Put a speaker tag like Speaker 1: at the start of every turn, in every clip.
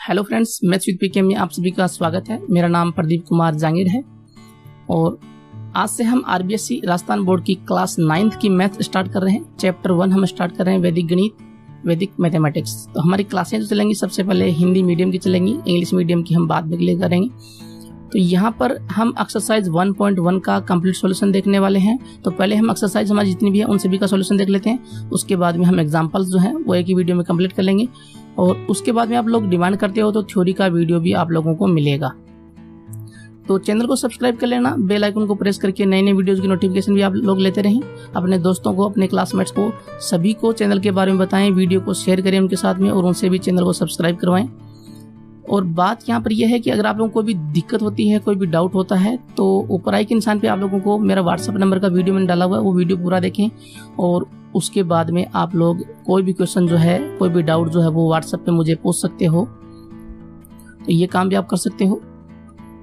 Speaker 1: Hello friends, maths with पीके में आप सभी का स्वागत है। मेरा नाम प्रदीप कुमार जांगीर है और आज से हम आरबीएससी राजस्थान बोर्ड की क्लास 9th की मैथ स्टार्ट कर रहे हैं। चैप्टर 1 हम स्टार्ट कर रहे हैं, वैदिक गणित, वैदिक मैथमेटिक्स। तो हमारी क्लासें जो चलेंगी, सबसे पहले हिंदी मीडियम की चलेंगी, इंग्लिश मीडियम की हम बाद में क्लियर करेंगे। तो यहाँ पर हम एक्सरसाइज 1.1 का कंप्लीट सॉल्यूशन देखने वाले हैं। तो पहले हम एक्सरसाइज हमारी जितनी भी है उन सभी का सॉल्यूशन देख लेते हैं। उसके बाद में हम एग्जांपल्स जो हैं वो एक ही वीडियो में कंप्लीट कर लेंगे और उसके बाद में आप लोग डिमांड करते हो तो थ्योरी का वीडियो भी आप लोगों को मिलेगा। तो चैनल को सब्सक्राइब कर लेना, बेल आइकन को प्रेस करके नई नई वीडियोस की नोटिफिकेशन भी आप लोग लेते रहें। अपने दोस्तों को, अपने क्लासमेट्स को, सभी को चैनल के बारे में बताएं, वीडियो को शेयर करें उनके साथ में और उनसे भी चैनल को सब्सक्राइब करवाएं। और बात यहाँ पर यह है कि अगर आप लोगों को भी दिक्कत होती है, कोई भी डाउट होता है, तो ऊपर आई के निशान पे आप लोगों को मेरा व्हाट्सएप नंबर का वीडियो मैंने डाला हुआ है, वो वीडियो पूरा देखें और उसके बाद में आप लोग कोई भी क्वेश्चन जो है, कोई भी डाउट जो है वो व्हाट्सएप पे मुझे पूछ सकते हो। तो ये काम भी आप कर सकते हो।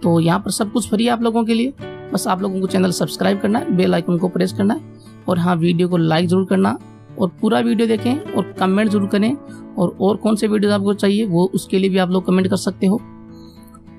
Speaker 1: तो यहाँ पर सब कुछ फ्री है आप लोगों के लिए। बस आप लोगों को चैनल सब्सक्राइब करना है, बेल आइकन को प्रेस करना है और हाँ, वीडियो को लाइक जरूर करना और पूरा वीडियो देखें और कमेंट जरूर करें। और कौन से वीडियो आपको चाहिए वो उसके लिए भी आप लोग कमेंट कर सकते हो।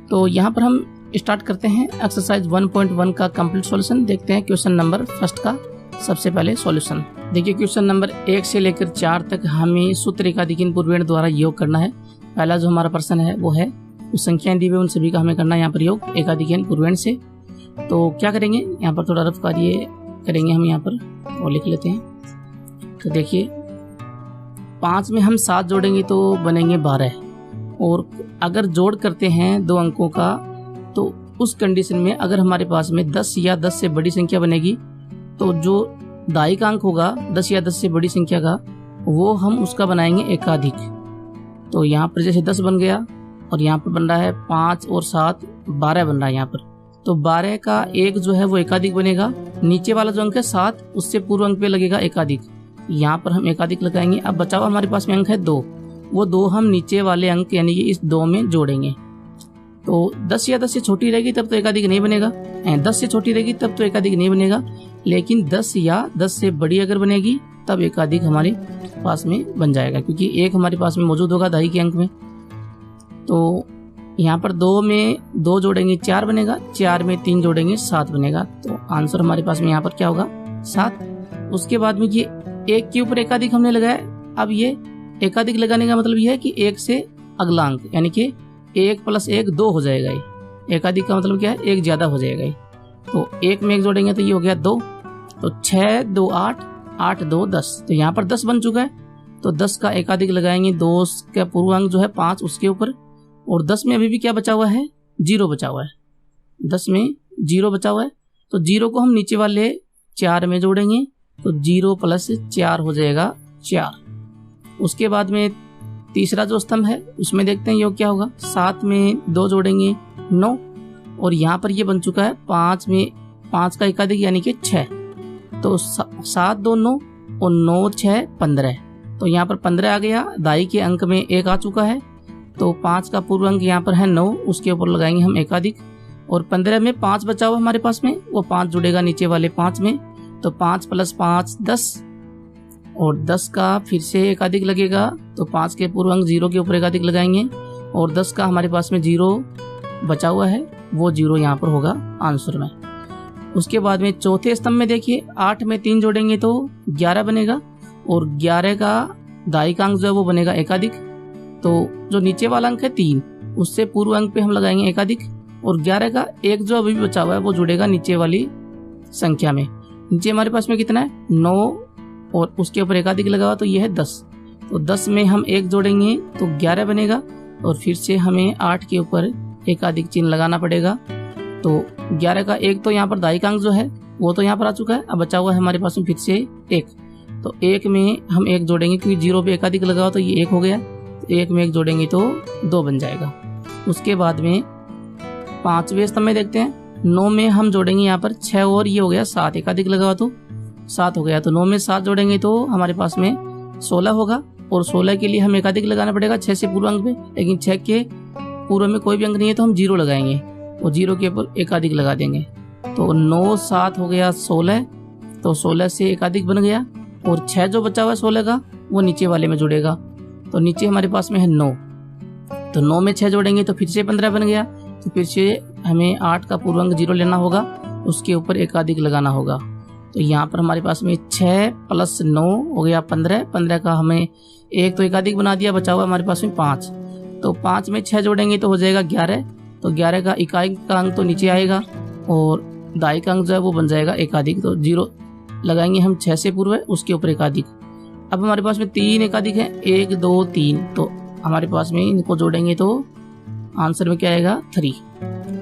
Speaker 1: तो यहाँ पर हम स्टार्ट करते हैं एक्सरसाइज 1.1 का कंप्लीट सॉल्यूशन। देखते हैं क्वेश्चन नंबर फर्स्ट का सबसे पहले सॉल्यूशन। देखिए, क्वेश्चन नंबर 1 से लेकर 4 तक हमें सूत्र एकाधिक पूर्वेण द्वारा योग करना है। पहला जो हमारा प्रश्न है वो है, उस संख्याएं दी हुई उन सभी का हमें करना है यहाँ पर योग एकाधिक पूर्वेण से। तो क्या करेंगे, यहाँ पर थोड़ा रफ कार्य करेंगे हम यहाँ पर और लिख लेते हैं। तो देखिए, 5 में हम 7 जोड़ेंगे तो बनेंगे 12 और अगर जोड़ करते हैं 2 अंकों का तो उस कंडीशन में अगर हमारे पास में 10 या 10 से बड़ी संख्या बनेगी तो जो दाई का अंक होगा 10 या 10 से बड़ी संख्या का, वो हम उसका बनाएंगे एकाधिक। तो यहाँ पर जैसे 10 बन गया और यहाँ पर बन रहा है 5 और 7 12 बन रहा है यहाँ पर। तो 12 का एक जो है वो एकाधिक बनेगा। नीचे वाला जो अंक है 7, उससे पूर्व अंक पे लगेगा एकाधिक। यहाँ पर हम एकाधिक लगाएंगे। अब बचा हुआ हमारे पास में अंक है 2, वो 2 हम नीचे वाले अंक यानी कि इस 2 में जोड़ेंगे। तो 10 या 10 से छोटी रहेगी तब तो एकाधिक नहीं बनेगा, 10 से छोटी रहेगी तब तो एकाधिक नहीं बनेगा, लेकिन 10 या 10 से बड़ी अगर बनेगी तब एकाधिक हमारे पास में बन जाएगा, क्योंकि एक हमारे पास में मौजूद होगा दाई के अंक में। तो यहाँ पर 2 में 2 जोड़ेंगे 4 बनेगा, 4 में 3 जोड़ेंगे 7 बनेगा। तो आंसर हमारे पास में यहाँ पर क्या होगा, 7। उसके बाद में ये एक के ऊपर एकाधिक हमने लगाया। अब ये एकाधिक लगाने का मतलब ये है कि एक से अगला अंक यानी कि 1 + 1 2 हो जाएगा। ये एकाधिक का मतलब क्या है, एक ज्यादा हो जाएगा। तो 1 में 1 जोड़ेंगे तो ये हो गया 2। तो 6 2 8 8 2 10। तो यहाँ पर 10 बन चुका है। तो 10 का एकाधिक लगाएंगे, 2 का पूर्व अंक जो है 5 उसके ऊपर, और 10 में अभी भी क्या बचा हुआ है, 0 बचा हुआ है। 10 में 0 बचा हुआ है। तो 0 को हम नीचे वाले 4 में जोड़ेंगे तो 0 + 4 हो जाएगा 4। उसके बाद में तीसरा जो स्तंभ है उसमें देखते हैं योग क्या होगा। 7 में 2 जोड़ेंगे 9 और यहाँ पर ये बन चुका है 5 में 5 का एकाधिक यानी कि 6। तो 7 2 9 और 9 6 15। तो यहाँ पर 15 आ गया, दाई के अंक में 1 आ चुका है। तो 5 का पूर्व अंक यहाँ पर है 9, उसके ऊपर लगाएंगे हम एकाधिक। और 15 में 5 बचा हुआ हमारे पास में, वो 5 जुड़ेगा नीचे वाले 5 में। तो 5 + 5 10 और 10 का फिर से एकाधिक लगेगा। तो 5 के पूर्व अंक 0 के ऊपर एकाधिक लगाएंगे और 10 का हमारे पास में 0 बचा हुआ है, वो 0 यहाँ पर होगा आंसर में। उसके बाद में चौथे स्तंभ में देखिए, 8 में 3 जोड़ेंगे तो 11 बनेगा और 11 का दाई का अंक जो है वो बनेगा एकाधिक। तो जो नीचे वाला अंक है 3, उससे पूर्व अंक पे हम लगाएंगे एकाधिक और 11 का एक जो अभी बचा हुआ है वो जुड़ेगा नीचे वाली संख्या में। नीचे हमारे पास में कितना है, 9 और उसके ऊपर एकाधिक लगा हुआ तो ये है 10। तो 10 में हम 1 जोड़ेंगे तो 11 बनेगा और फिर से हमें 8 के ऊपर एकाधिक चिन्ह लगाना पड़ेगा। तो 11 का एक तो यहाँ पर दाई का अंक जो है वो तो यहाँ पर आ चुका है। अब बचा हुआ है हमारे पास में फिर से 1। तो 1 में हम 1 जोड़ेंगे क्योंकि 0 पे एकाधिक लगा हुआ तो ये 1 हो गया। तो 1 में 1 जोड़ेंगे तो 2 बन जाएगा। उसके बाद में 5वें स्तंभ में देखते हैं, 9 में हम जोड़ेंगे यहाँ पर 6 और ये हो गया 7, एकाधिक लगा हुआ तो 7 हो गया। तो 9 में 7 जोड़ेंगे तो हमारे पास में 16 होगा और 16 के लिए हम एकाधिक लगाना पड़ेगा 6 से पूर्व अंक में, लेकिन 6 के पूर्व में कोई भी अंक नहीं है तो हम 0 लगाएंगे और 0 के ऊपर एकाधिक लगा देंगे। तो 9 7 हो गया 16। तो 16 से एकाधिक बन गया और 6 जो बचा हुआ है 16 का वो नीचे वाले में जुड़ेगा। तो नीचे हमारे पास में है 9। तो 9 में 6 जोड़ेंगे तो फिर से 15 बन गया। तो फिर से हमें 8 का पूर्वांक 0 लेना होगा, उसके ऊपर एकाधिक लगाना होगा। तो यहाँ पर हमारे पास में 6 + 9 हो गया 15। 15 का हमें एक तो एकाधिक बना दिया, बचा हुआ हमारे पास में 5। तो 5 में 6 जोड़ेंगे तो हो जाएगा 11। तो 11 का इकाई का अंक तो नीचे आएगा और दाई का अंक जो है वो बन जाएगा एकाधिक। तो 0 लगाएंगे हम 6 से पूर्व, उसके ऊपर एकाधिक। अब हमारे पास में 3 एकाधिक है, 1 2 3। तो हमारे पास में इनको जोड़ेंगे तो आंसर में क्या आएगा 3।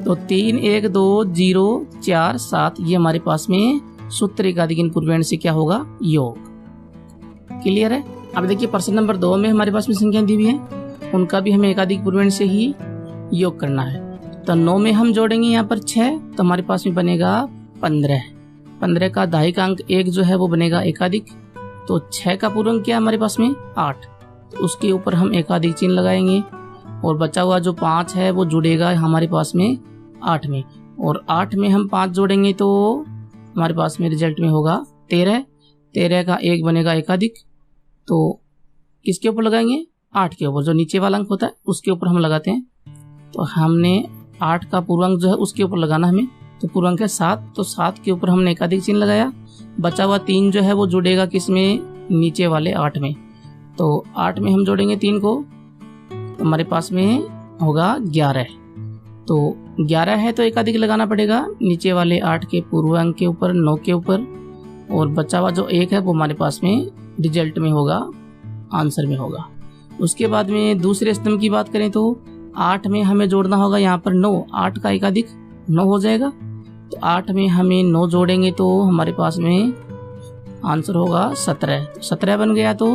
Speaker 1: तो 3 1 2 0 4 7 ये हमारे पास में सूत्र एकाधिक इन पूर्वेण से क्या होगा योग। क्लियर है। अब देखिए प्रश्न नंबर 2 में हमारे पास में संख्या दी हुई है, उनका भी हमें एकाधिक पूर्वेण से ही योग करना है। तो 9 में हम जोड़ेंगे यहाँ पर 6, तो हमारे पास में बनेगा 15। 15 का दाई का अंक 1 जो है वो बनेगा एकाधिक। तो 6 का पूर्वांक क्या है हमारे पास में 8, तो उसके ऊपर हम एकाधिक चिन्ह लगाएंगे और बचा हुआ जो 5 है वो जुड़ेगा हमारे पास में 8 में। और 8 में हम 5 जोड़ेंगे तो हमारे पास में रिजल्ट में होगा 13। 13 का 1 बनेगा एकाधिक। तो किसके ऊपर लगाएंगे 8 के ऊपर, जो नीचे वाला अंक होता है उसके ऊपर हम लगाते हैं। तो हमने 8 का पूर्वांक जो है उसके ऊपर लगाना हमें, तो पूर्वांक है 7। तो 7 के ऊपर हमने एकाधिक चिन्ह लगाया। बचा हुआ 3 जो है वो जुड़ेगा किसमें नीचे वाले 8 में। तो 8 में हम जोड़ेंगे 3 को, तो हमारे पास में होगा 11। तो 11 है तो एकाधिक लगाना पड़ेगा नीचे वाले 8 के पूर्वांक के ऊपर, 9 के ऊपर। और बचा हुआ जो 1 है वो हमारे पास में रिजल्ट में होगा, आंसर में होगा। उसके बाद में दूसरे स्तंभ की बात करें तो 8 में हमें जोड़ना होगा यहाँ पर 9। 8 का एकाधिक 9 हो जाएगा। तो 8 में हमें 9 जोड़ेंगे तो हमारे पास में आंसर होगा 17। तो 17 बन गया। तो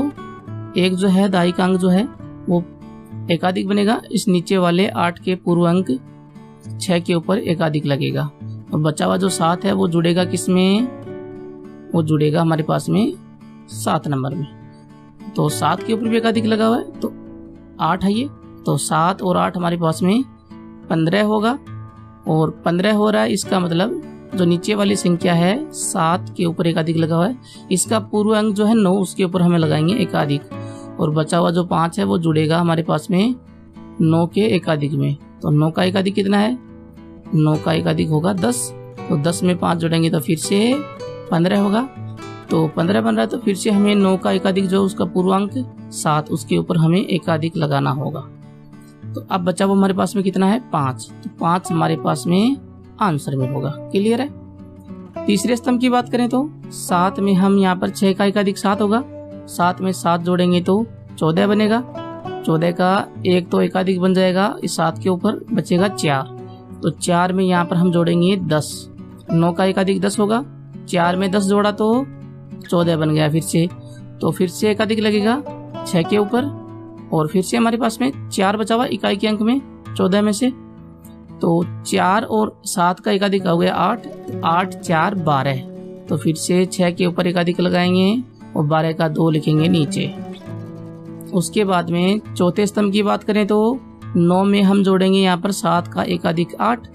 Speaker 1: एक जो है दाई का अंक जो है वो एकाधिक बनेगा, इस नीचे वाले 8 के पूर्वांक 6 के ऊपर एकाधिक लगेगा। और बचा हुआ जो 7 है वो जुड़ेगा किसमें, वो जुड़ेगा हमारे पास में 7 नंबर में। तो 7 के ऊपर भी एकाधिक लगा हुआ है, तो 8 है ये। तो 7 और 8 हमारे पास में 15 होगा। और 15 हो रहा है, इसका मतलब जो नीचे वाली संख्या है 7 के ऊपर एकाधिक लगा हुआ है, इसका पूर्व अंक जो है 9 उसके ऊपर हमें लगाएंगे एकाधिक। और बचा हुआ जो 5 है वो जुड़ेगा हमारे पास में 9 के एकाधिक में। तो 9 का एकाधिक कितना है, 9 का एकाधिक होगा 10। तो 10 में 5 जोड़ेंगे तो फिर से 15 होगा। तो 15 बन रहा है, तो फिर से हमें 9 का एकाधिक जो उसका पूर्वांक 7 उसके ऊपर हमें एकाधिक लगाना होगा। तो अब बचा हुआ हमारे पास में कितना है 5। तो 5 हमारे पास में आंसर में होगा। क्लियर है। तीसरे स्तंभ की बात करें तो 7 में हम यहाँ पर 6 का एकाधिक 7 होगा। 7 में 7 जोड़ेंगे तो 14 बनेगा। 14 का 1 तो एकाधिक बन जाएगा, इस 7 के ऊपर बचेगा 4। तो 4 में यहाँ पर हम जोड़ेंगे 10। 9 का एकाधिक 10 होगा। 4 में 10 जोड़ा तो 14 बन गया फिर से। तो फिर से एकाधिक लगेगा 6 के ऊपर। और फिर से हमारे पास में 4 बचा हुआ इकाई के अंक में 14 में से। तो 4 और 7 का एकाधिक हो गया 8। 8 4 12। तो फिर से 6 के ऊपर एकाधिक लगाएंगे और 12 का 2 लिखेंगे नीचे। उसके बाद में चौथे स्तंभ की बात करें तो 9 में हम जोड़ेंगे यहाँ पर 7 का एकाधिक 8।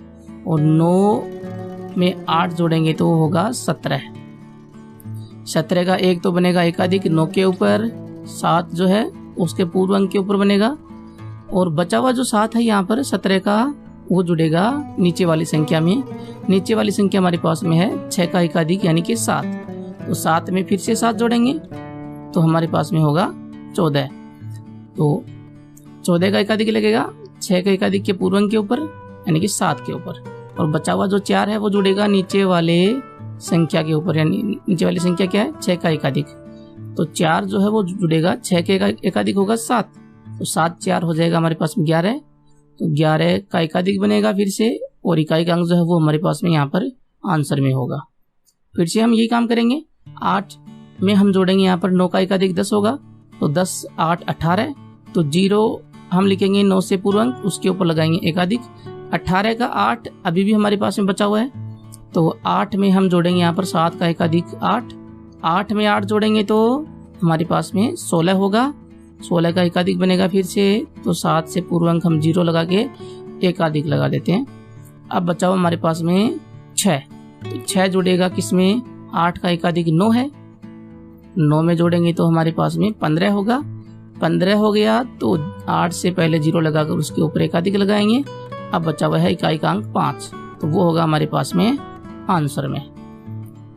Speaker 1: और 9 में 8 जोड़ेंगे तो होगा 17। 17 का 1 तो बनेगा एकाधिक 9 के ऊपर, 7 जो है उसके पूर्व अंक के ऊपर बनेगा। और बचा हुआ जो 7 है यहाँ पर 17 का वो जुड़ेगा नीचे वाली संख्या में। नीचे वाली संख्या हमारे पास में है 6 का एकाधिक यानी कि 7। तो 7 में फिर से 7 जोड़ेंगे तो हमारे पास में होगा 14। तो 14 का एकाधिक लगेगा 6 का एकाधिक के पूर्व अंक के ऊपर यानी कि 7 के ऊपर। और बचा हुआ जो 4 है वो जुड़ेगा नीचे वाले संख्या के ऊपर, यानी नीचे वाली संख्या क्या है 6 का एकाधिक। तो 4 जो है वो जुड़ेगा 6 के एकाधिक होगा 7। तो 7 4 हो जाएगा हमारे पास में 11। तो 11 का एकाधिक बनेगा फिर से, और इकाई का अंक जो है वो हमारे पास में यहाँ पर आंसर में होगा। फिर से हम यही काम करेंगे। 8 में हम जोड़ेंगे यहाँ पर 9 का एकाधिक 10 होगा। तो 10 8 18। तो 0 हम लिखेंगे 9 से पूर्व अंक, उसके ऊपर लगाएंगे एकाधिक। 18 का 8 अभी भी हमारे पास में बचा हुआ है। तो 8 में हम जोड़ेंगे यहाँ पर 7 का एकाधिक 8। 8 में 8 जोड़ेंगे तो हमारे पास में 16 होगा। 16 का एकाधिक बनेगा फिर से। तो 7 से पूर्व अंक हम 0 लगा के एकाधिक लगा देते हैं। अब बचा हुआ हमारे पास में 6। तो 6 जुड़ेगा किसमें, 8 का एकाधिक 9 है। 9 में जोड़ेंगे तो हमारे पास में 15 होगा। 15 हो गया तो 8 से पहले 0 लगाकर उसके ऊपर एकाधिक लगाएंगे। अब बचा हुआ है इकाई का अंक 5, तो वो होगा हमारे पास में आंसर में।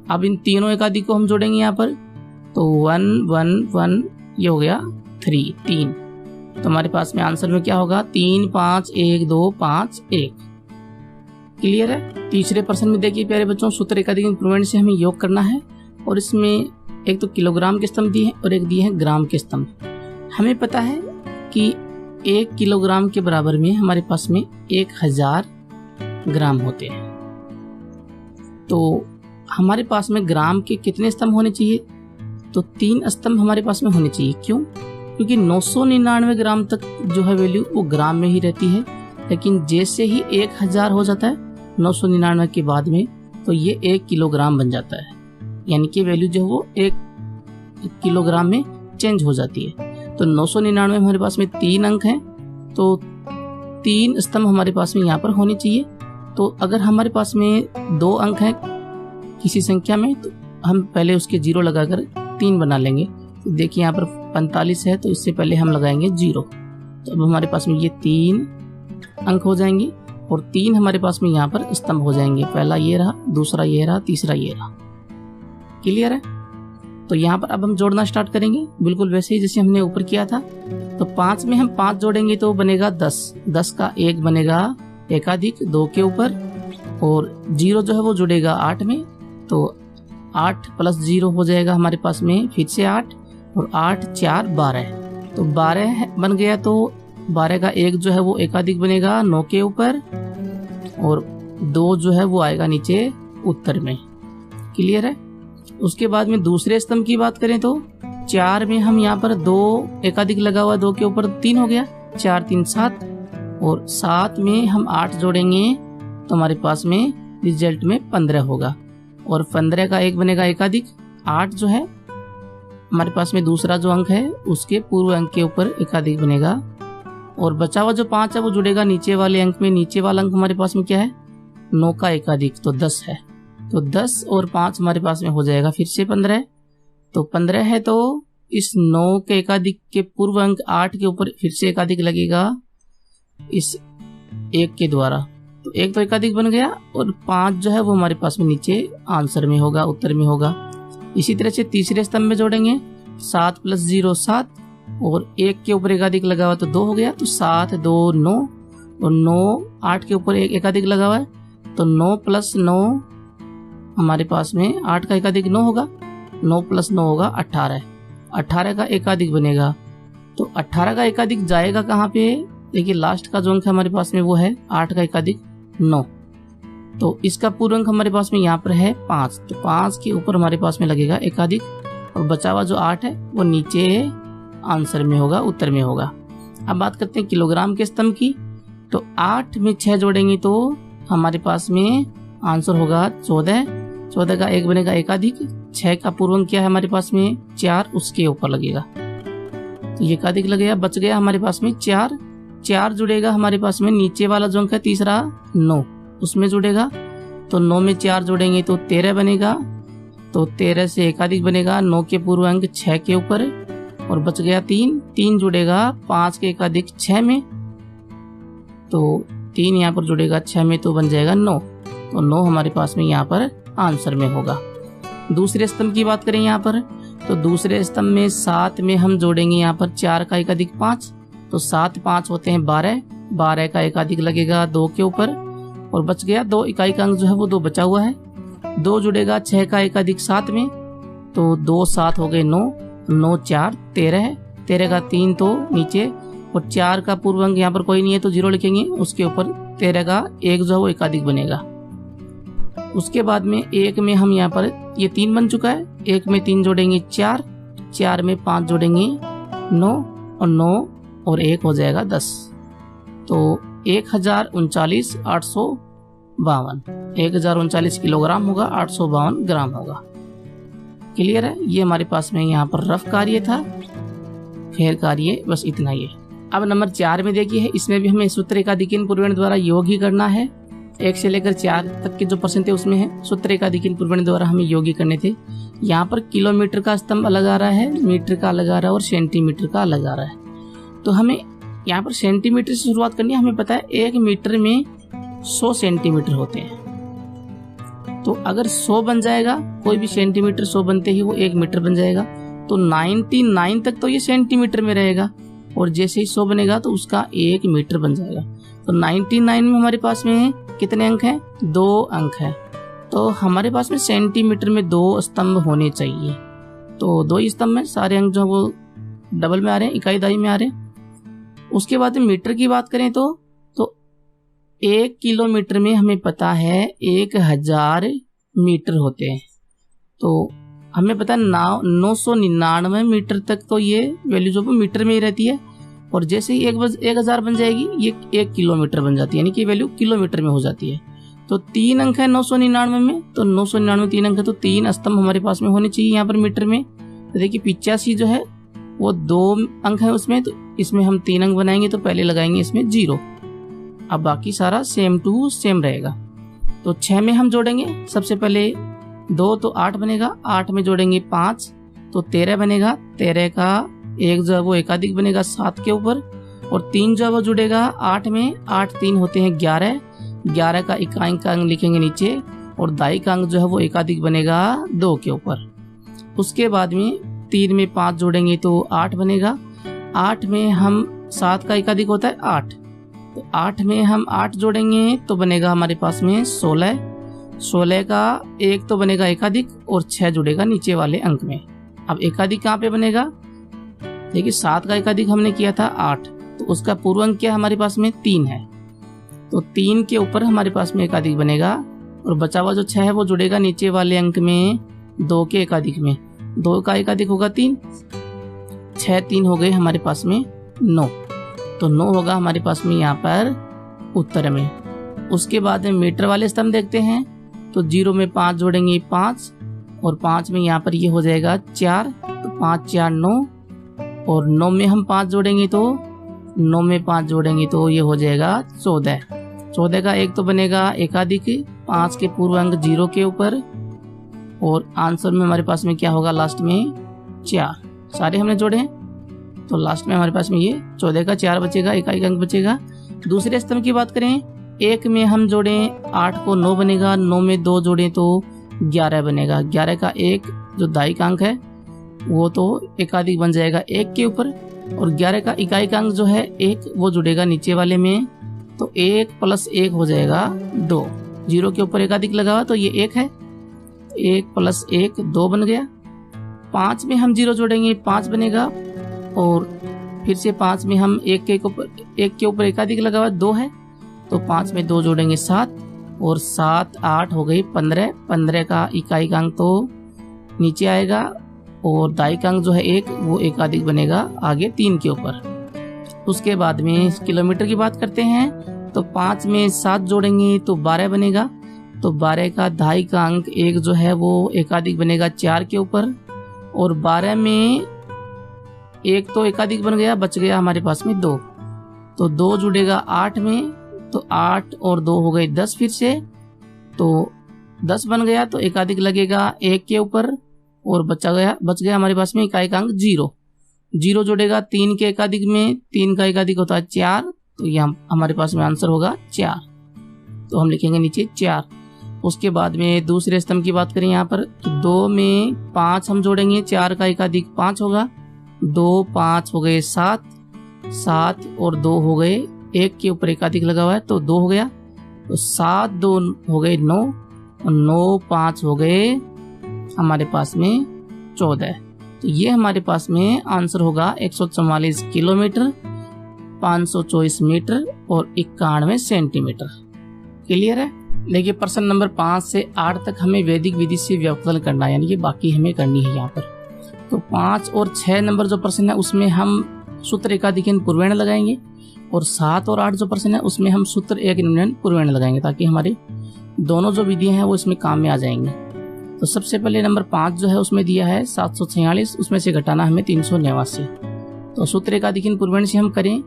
Speaker 1: अब इन तीनों एकाधिक को हम जोड़ेंगे यहाँ पर, तो 1 1 1 ये हो गया 3। तो हमारे पास में आंसर में क्या होगा, 3 5 1 2 5 1। क्लियर है। तीसरे प्रश्न में देखिए प्यारे बच्चों, सूत्र एकाधिक इंप्रूवमेंट से हमें योग करना है और इसमें एक तो किलोग्राम के स्तंभ दिए हैं और एक दिए हैं ग्राम के स्तंभ। हमें पता है कि 1 किलोग्राम के बराबर में हमारे पास में 1000 ग्राम होते हैं। तो हमारे पास में ग्राम के कितने स्तंभ होने चाहिए, तो 3 स्तंभ हमारे पास में होने चाहिए। क्यों? क्योंकि 999 ग्राम तक जो है वैल्यू वो ग्राम में ही रहती है, लेकिन जैसे ही 1000 हो जाता है 999 के बाद में, तो ये 1 किलोग्राम बन जाता है, यानी कि वैल्यू जो है वो 1 किलोग्राम में चेंज हो जाती है। तो 999 में हमारे पास में 3 अंक हैं, तो 3 स्तंभ हमारे पास में यहाँ पर होने चाहिए। तो अगर हमारे पास में 2 अंक हैं किसी संख्या में, तो हम पहले उसके 0 लगाकर 3 बना लेंगे। तो देखिए यहाँ पर 45 है, तो इससे पहले हम लगाएंगे 0। तो अब हमारे पास में ये 3 अंक हो जाएंगे और 3 हमारे पास में यहाँ पर स्तंभ हो जाएंगे। पहला ये रहा, दूसरा ये रहा, तीसरा ये रहा। क्लियर है। तो यहाँ पर अब हम जोड़ना स्टार्ट करेंगे, बिल्कुल वैसे ही जैसे हमने ऊपर किया था। तो 5 में हम 5 जोड़ेंगे तो बनेगा 10। 10 का 1 बनेगा एकाधिक 2 के ऊपर, और 0 जो है वो जुड़ेगा 8 में, तो 8 + 0 हो जाएगा हमारे पास में फिर से 8, और 8 4 12। तो 12 बन गया, तो 12 का 1 जो है वो एकाधिक बनेगा 9 के ऊपर, और 2 जो है वो आएगा नीचे उत्तर में। क्लियर है। उसके बाद में दूसरे स्तंभ की बात करें तो 4 में हम यहाँ पर 2 एकाधिक लगा हुआ, 2 के ऊपर 3 हो गया, 4 3 7, और 7 में हम 8 जोड़ेंगे तो हमारे पास में रिजल्ट में 15 होगा, और 15 का 1 बनेगा एकाधिक 8 जो है हमारे पास में दूसरा जो अंक है उसके पूर्व अंक के ऊपर एकाधिक बनेगा, और बचा हुआ जो 5 है वो जुड़ेगा नीचे वाले अंक में। नीचे वाला अंक हमारे पास में क्या है, 9 का एकाधिक, तो 10 है। तो 10 और 5 हमारे पास में हो जाएगा फिर से 15। तो 15 है, तो इस 9 के एकाधिक के पूर्व अंक 8 के ऊपर फिर से एकाधिक लगेगा इस 1 के द्वारा, तो 1 तो एकाधिक बन गया, और 5 जो है वो हमारे पास में नीचे आंसर में होगा, उत्तर में होगा। इसी तरह से तीसरे स्तंभ में जोड़ेंगे, 7 + 0 7, और 1 के ऊपर एकाधिक लगा हुआ तो 2 हो गया, तो 7 2 9, और 9 8 के ऊपर एक एकाधिक लगा हुआ है, तो 9 + 9 हमारे पास में 8 का एकाधिक 9 होगा, 9 + 9 होगा 18। 18 का एकाधिक बनेगा, तो 18 का एकाधिक जाएगा कहाँ पे, देखिए लास्ट का जो अंक हमारे पास में वो है 8 का एकाधिक 9, तो इसका पूर्व अंक हमारे पास में यहाँ पर है 5, तो 5 के ऊपर हमारे पास में लगेगा एकाधिक, और बचा हुआ जो 8 है वो नीचे आंसर में होगा, उत्तर में होगा। अब बात करते हैं किलोग्राम के स्तंभ की, तो 8 में 6 जोड़ेंगे तो हमारे पास में आंसर होगा 14। 14 का 1 बनेगा एकाधिक, 6 का पूर्व अंक क्या है हमारे पास में 4, उसके ऊपर लगेगा, तो ये एकाधिक लगेगा। बच गया हमारे पास में 4 जुड़ेगा हमारे पास में नीचे वाला जो अंक है तीसरा 9, उसमें जुड़ेगा, तो 9 में 4 जोड़ेंगे तो 13 बनेगा, तो 13 से एकाधिक बनेगा 9 के पूर्व अंक 6 के ऊपर, और बच गया 3 जुड़ेगा 5 के एकाधिक 6 में, तो 3 यहाँ पर जुड़ेगा 6 में, तो बन जाएगा 9, तो 9 हमारे पास में यहाँ पर आंसर में होगा। दूसरे स्तंभ की बात करें यहाँ पर, तो दूसरे स्तंभ में 7 में हम जोड़ेंगे यहाँ पर 4 का एकाधिक 5, तो 7 5 होते हैं 12, 12 का एकाधिक लगेगा 2 के ऊपर, और बच गया 2 इकाई का अंक जो है वो 2 बचा हुआ है, 2 जुड़ेगा 6 का एकाधिक 7 में, तो 2 7 हो गए 9, 9 4 13 है, 13 का 3 तो नीचे, और 4 का पूर्व अंक यहाँ पर कोई नहीं है तो 0 लिखेंगे, उसके ऊपर 13 का 1 जो है वो एकाधिक बनेगा। उसके बाद में 1 में हम यहाँ पर ये 3 बन चुका है, 1 में 3 जोड़ेंगे 4, 4 में 5 जोड़ेंगे 9, और 9 और 1 हो जाएगा 10, तो 1039 किलोग्राम होगा, 852 ग्राम होगा। क्लियर है। ये हमारे पास में यहाँ पर रफ कार्य था, फेर कार्य बस इतना ही है। अब नंबर 4 में देखिए, इसमें भी हमें सूत्र एकाधिक पूर्वण द्वारा योग ही करना है। 1 से लेकर 4 तक के जो प्रश्न थे उसमें है सूत्र एकाधिक पूर्वण द्वारा हमें योग्य करने थे। यहाँ पर किलोमीटर का स्तंभ अलग आ रहा है, मीटर का अलग आ रहा है और सेंटीमीटर का अलग आ रहा है। तो हमें यहाँ पर सेंटीमीटर से शुरुआत करनी है। हमें पता है 1 मीटर में 100 सेंटीमीटर होते हैं। तो अगर 100 बन जाएगा, कोई भी सेंटीमीटर 100 बनते ही वो 1 मीटर बन जाएगा। तो 99 तक तो ये सेंटीमीटर में रहेगा और जैसे ही 100 बनेगा तो उसका 1 मीटर बन जाएगा। तो 99 में हमारे पास में कितने अंक हैं? 2 अंक हैं। तो हमारे पास में सेंटीमीटर में 2 स्तंभ होने चाहिए। तो 2 ही स्तंभ में सारे अंक जो वो डबल में आ रहे हैं, इकाई दहाई में आ रहे हैं। उसके बाद मीटर की बात करें तो 1 किलोमीटर में हमें पता है 1000 मीटर होते हैं। तो हमें पता है 999 मीटर तक तो ये वैल्यू जो मीटर में ही रहती है और जैसे ही 1000 बन जाएगी ये 1 किलोमीटर बन जाती है, यानी कि वैल्यू किलोमीटर में हो जाती है। तो 3 अंक है 999 में, तो 999 3 अंक है, तो 3 स्तंभ हमारे पास में होने चाहिए यहाँ पर मीटर में। तो देखिए 85 जो है वो 2 अंक है उसमें, तो इसमें हम 3 अंक बनाएंगे तो पहले लगाएंगे इसमें 0। अब बाकी सारा सेम टू सेम रहेगा। तो 6 में हम जोड़ेंगे, सबसे पहले 2 तो 8 बनेगा, 8 में जोड़ेंगे 5 तो 13 बनेगा। 13 का 1 जो है वो एकाधिक बनेगा 7 के ऊपर और 3 जो है वो जुड़ेगा 8 में। 8 3 होते हैं 11, 11 का इकाई का अंक लिखेंगे नीचे और दाई का अंक जो है वो एकाधिक बनेगा 2 के ऊपर। उसके बाद में 3 में 5 जोड़ेंगे तो 8 बनेगा। 8 में हम 7 का एकाधिक होता है 8, तो 8 में हम 8 जोड़ेंगे तो बनेगा हमारे पास में 16। 16 का 1 तो बनेगा एकाधिक और 6 जुड़ेगा नीचे वाले अंक में। अब एकाधिक कहाँ पे बनेगा? देखिए 7 का एकाधिक हमने किया था 8, तो उसका पूर्व अंक क्या हमारे पास में 3 है, तो 3 के ऊपर हमारे पास में एकाधिक बनेगा और बचा हुआ जो 6 है वो जुड़ेगा नीचे वाले अंक में 2 के एकाधिक में। 2 का एकाधिक होगा 3, 6 3 हो गए हमारे पास में 9, तो 9 होगा हमारे पास में यहाँ पर उत्तर में। उसके बाद में मीटर वाले स्तंभ देखते हैं, तो 0 में 5 जोड़ेंगे 5 और 5 में यहाँ पर ये हो जाएगा 4, तो 5 4 9 और 9 में हम 5 जोड़ेंगे तो 9 में 5 जोड़ेंगे तो ये हो जाएगा 14। 14 का 1 तो बनेगा एकाधिक, 5 के पूर्व अंक 0 के ऊपर और आंसर में हमारे पास में क्या होगा लास्ट में 4। सारे हमने जोड़े हैं तो लास्ट में हमारे पास में ये 14 का 4 बचेगा, इकाई का अंक बचेगा। दूसरे स्तंभ की बात करें, 1 में हम जोड़ें 8 को 9 बनेगा, 9 में 2 जोड़ें तो 11 बनेगा। 11 का 1 जो दाई का अंक है वो तो एकाधिक बन जाएगा 1 के ऊपर और 11 का इकाई का अंक जो है 1 वो जुड़ेगा नीचे वाले में, तो 1 + 1 हो जाएगा 2। 0 के ऊपर एकाधिक लगा हुआ तो ये 1 है, 1 + 1 2 बन गया। 5 में हम 0 जोड़ेंगे 5 बनेगा और फिर से 5 में हम 1 के ऊपर एकाधिक लगा हुआ 2 है, तो 5 में 2 जोड़ेंगे 7 और 7 8 हो गई 15। 15 का इकाई का अंक तो नीचे आएगा और दाई का अंक जो है 1 वो एकाधिक बनेगा आगे 3 के ऊपर। उसके बाद में किलोमीटर की बात करते हैं, तो 5 में 7 जोड़ेंगे तो 12 बनेगा, तो 12 का दाई का अंक 1 जो है वो एकाधिक बनेगा 4 के ऊपर और 12 में 1 तो एकाधिक बन गया, बच गया हमारे पास में 2, तो 2 जुड़ेगा 8 में, तो 8 और 2 हो गए 10 फिर से, तो 10 बन गया तो एकाधिक लगेगा 1 के ऊपर और बच गया हमारे पास में इकाई का अंक 0। 0 जोड़ेगा 3 के एकाधिक में, 3 का एकाधिक होता है 4, तो यहाँ हमारे पास में आंसर होगा 4, तो हम लिखेंगे नीचे 4। उसके बाद में दूसरे स्तंभ की बात करें यहाँ पर, तो 2 में 5 हम जोड़ेंगे, 4 का एकाधिक 5 होगा, 2 5 हो गए 7, 7 और 2 हो गए 1 के ऊपर एकाधिक लगा हुआ है तो 2 हो गया, तो 7 2 हो गए 9 और 9 5 हो गए हमारे पास में 14। तो ये हमारे पास में आंसर होगा 144 किलोमीटर, 524 मीटर और 91 सेंटीमीटर। क्लियर है? देखिए प्रश्न नंबर 5 से 8 तक हमें वैदिक विधि से व्यवकलन करना है, यानी कि बाकी हमें करनी है यहाँ पर। तो 5 और 6 नंबर जो प्रश्न है उसमें हम सूत्र एकाधिकन पूर्वेण लगाएंगे और 7 और 8 जो प्रश्न है उसमें हम सूत्र एक निम्न पूर्वेण लगाएंगे, ताकि हमारी दोनों जो विधियां हैं वो इसमें काम में आ जाएंगे। तो सबसे पहले नंबर 5 जो है उसमें दिया है 746, उसमें से घटाना हमें 389। तो सूत्र एकाधिकन पूर्वेण से हम करें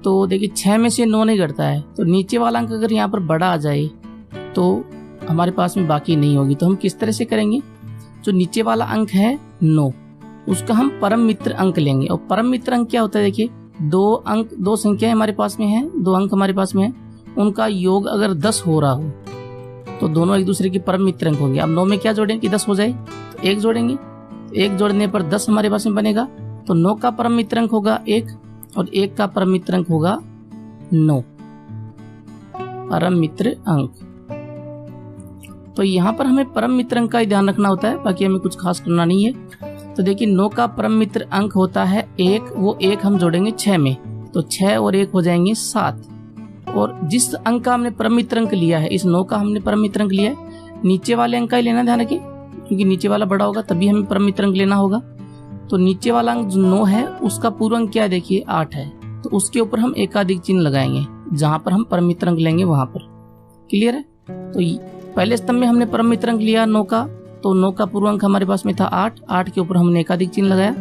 Speaker 1: तो देखिए 6 में से 9 नहीं घटता है, तो नीचे वाला अंक अगर यहाँ पर बड़ा आ जाए तो हमारे पास में बाकी नहीं होगी। तो हम किस तरह से करेंगे, जो नीचे वाला अंक है 9 उसका हम परम मित्र अंक लेंगे। और परम मित्र अंक क्या होता है, देखिए दो संख्याएं हमारे पास में है, 2 अंक हमारे पास में है, उनका योग अगर 10 हो रहा हो तो दोनों एक दूसरे के परम मित्र अंक होंगे। अब 9 में क्या जोड़ेंगे कि 10 हो जाए, तो 1 जोड़ेंगे, 1 जोड़ने पर 10 हमारे पास में बनेगा। तो 9 का परम मित्र अंक होगा 1 और 1 का परम मित्र अंक होगा 9 परम मित्र अंक। तो यहाँ पर हमें परम मित्र अंक का ही ध्यान रखना होता है, बाकी हमें कुछ खास करना नहीं है। तो देखिए 9 का परम मित्र अंक होता है 1, वो 1 हम जोड़ेंगे 6 में, तो 6 और 1 हो जाएंगे 7। और जिस अंक का हमने परम मित्र अंक लिया है, इस 9 का हमने परम मित्र अंक लिया है, नीचे वाले अंक का ही लेना, ध्यान रखिए, क्योंकि नीचे वाला बड़ा होगा तभी हमें परम मित्र अंक लेना होगा। तो नीचे वाला अंक जो 9 है उसका पूर्व अंक क्या है, देखिए 8 है, तो उसके ऊपर हम एकाधिक चिन्ह लगाएंगे, जहां पर हम परम मित्र अंक लेंगे वहां पर। क्लियर है। तो पहले स्तंभ में हमने परम मित्र अंक लिया 9 का, तो 9 का पूर्व अंक हमारे पास में था 8, 8 के ऊपर हमने एकाधिक चिन्ह लगाया।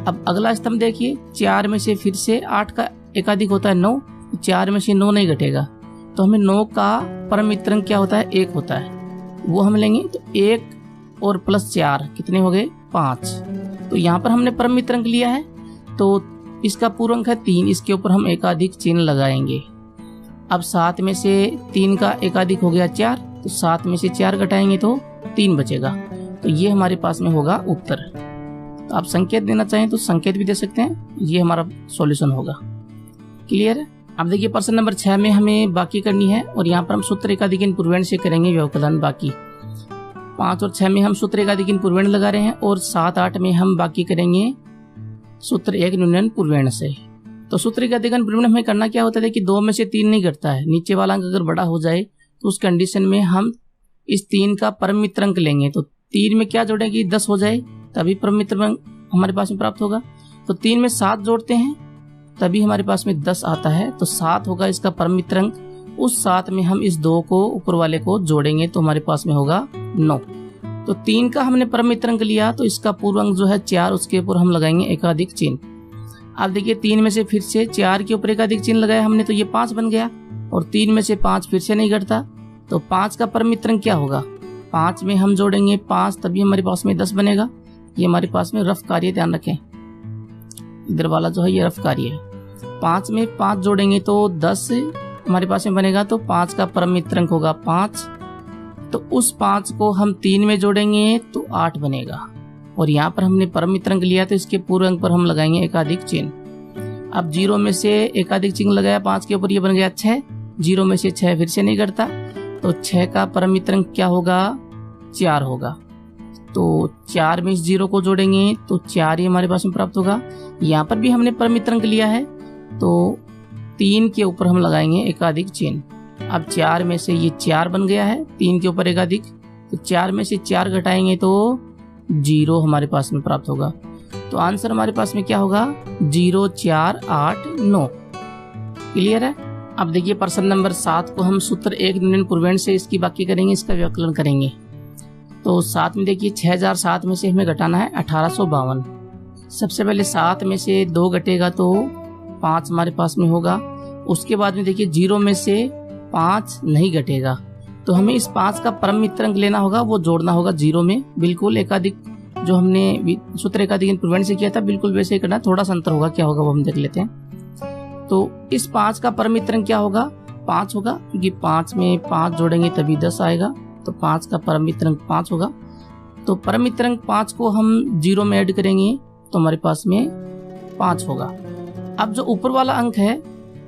Speaker 1: अब अगला स्तंभ देखिए, 4 में से फिर से 8 का एकाधिक होता है 9, 4 में से 9 नहीं घटेगा, तो हमें 9 का परम मित्र अंक क्या होता है, 1 होता है, वो हम लेंगे। तो 1 और प्लस 4 कितने हो गए, 5। तो यहाँ पर हमने परम मित्र अंक लिया है, तो इसका पूर्व अंक है 3, इसके ऊपर हम एकाधिक चिन्ह लगाएंगे। अब 7 में से 3 का एकाधिक हो गया 4, तो 7 में से 4 घटाएंगे तो 3 बचेगा। तो ये हमारे पास में होगा उत्तर। तो आप संकेत देना चाहें तो संकेत भी दे सकते हैं, ये हमारा सॉल्यूशन होगा। क्लियर है। अब देखिए प्रश्न नंबर 6 में हमें बाकी करनी है, और यहाँ पर हम सूत्र एकाधिक पूर्वेण से करेंगे व्यवकलन बाकी। 5 और 6 में हम सूत्र एकाधिक पूर्वेण लगा रहे हैं, और 7, 8 में हम बाकी करेंगे सूत्र एक न्यूनन पूर्वेण से। तो सूत्र एकाधिक पूर्वेण हमें करना क्या होता है कि 2 में से 3 नहीं घटता है, नीचे वाला अंक अगर बड़ा हो जाए तो उस कंडीशन में हम इस 3 का परम मित्र अंक लेंगे। तो 3 में क्या जोड़ेंगे, 10 हो जाए, तभी परम मित्र अंक हमारे पास में प्राप्त होगा। तो 3 में 7 जोड़ते हैं तभी हमारे पास में 10 आता है, तो 7 होगा इसका परम मित्र अंक। उस 7 में हम इस 2 को ऊपर वाले को जोड़ेंगे तो हमारे पास में होगा 9। तो 3 का हमने परम मित्र अंक लिया, तो इसका पूर्व अंक जो है 4, उसके ऊपर हम लगाएंगे एकाधिक चिन्ह। अब देखिए 3 में से फिर से 4 के ऊपर एकाधिक चिन्ह लगाया हमने, तो ये 5 बन गया, और 3 में से 5 फिर से नहीं घटता, तो 5 का परम मित्र अंक क्या होगा, 5 में हम जोड़ेंगे 5 तभी हमारे पास में 10 बनेगा। ये हमारे पास में रफ कार्य, ध्यान रखें, इधर वाला जो है ये रफ कार्य है। 5 में 5 जोड़ेंगे तो 10 हमारे पास में बनेगा, तो 5 का परम मित्र अंक होगा 5। तो उस 5 को हम 3 में जोड़ेंगे तो 8 बनेगा, और यहाँ पर हमने परम मित्र अंक लिया तो इसके पूर्व अंक पर हम लगाएंगे एकाधिक चिन्ह। अब 0 में से एकाधिक चिन्ह लगाया 5 के ऊपर, ये बन गया 6, 0 में से 6 फिर से नहीं घटता, तो 6 का परम मित्र अंक क्या होगा, 4 होगा। तो 4 में इस 0 को जोड़ेंगे तो 4 ही हमारे पास में प्राप्त होगा। यहाँ पर भी हमने परम मित्र अंक लिया है, तो 3 के ऊपर हम लगाएंगे एकाधिक चिन्ह। अब 4 में से ये 4 बन गया है, 3 के ऊपर एकाधिक, तो 4 में से 4 घटाएंगे तो 0 हमारे पास में प्राप्त होगा। तो आंसर हमारे पास में क्या होगा, 0, 4, 8, 9। क्लियर है। अब देखिए प्रश्न नंबर 7 को हम सूत्र एक न्यूनन पूर्वेण से इसकी बाकी करेंगे, इसका व्यवकलन करेंगे। तो 7 में देखिए 6007 में से हमें घटाना है 1852। सबसे पहले 7 में से 2 घटेगा तो 5 हमारे पास में होगा। उसके बाद में देखिए 0 में से 5 नहीं घटेगा, तो हमें इस 5 का परम मित्र अंक लेना होगा, वो जोड़ना होगा 0 में। बिल्कुल एकाधिक जो हमने सूत्र एकाधिक पूर्वेण से किया था बिल्कुल वैसे ही करना, थोड़ा सा अंतर होगा, क्या होगा वो हम देख लेते हैं। तो इस 5 का परम मित्र अंक क्या होगा, 5 होगा, क्योंकि 5 में 5 जोड़ेंगे तभी 10 आएगा, तो 5 का परम मित्र अंक 5 होगा। तो परम मित्र अंक 5 को हम 0 में ऐड करेंगे तो हमारे पास में 5 होगा। अब जो ऊपर वाला अंक है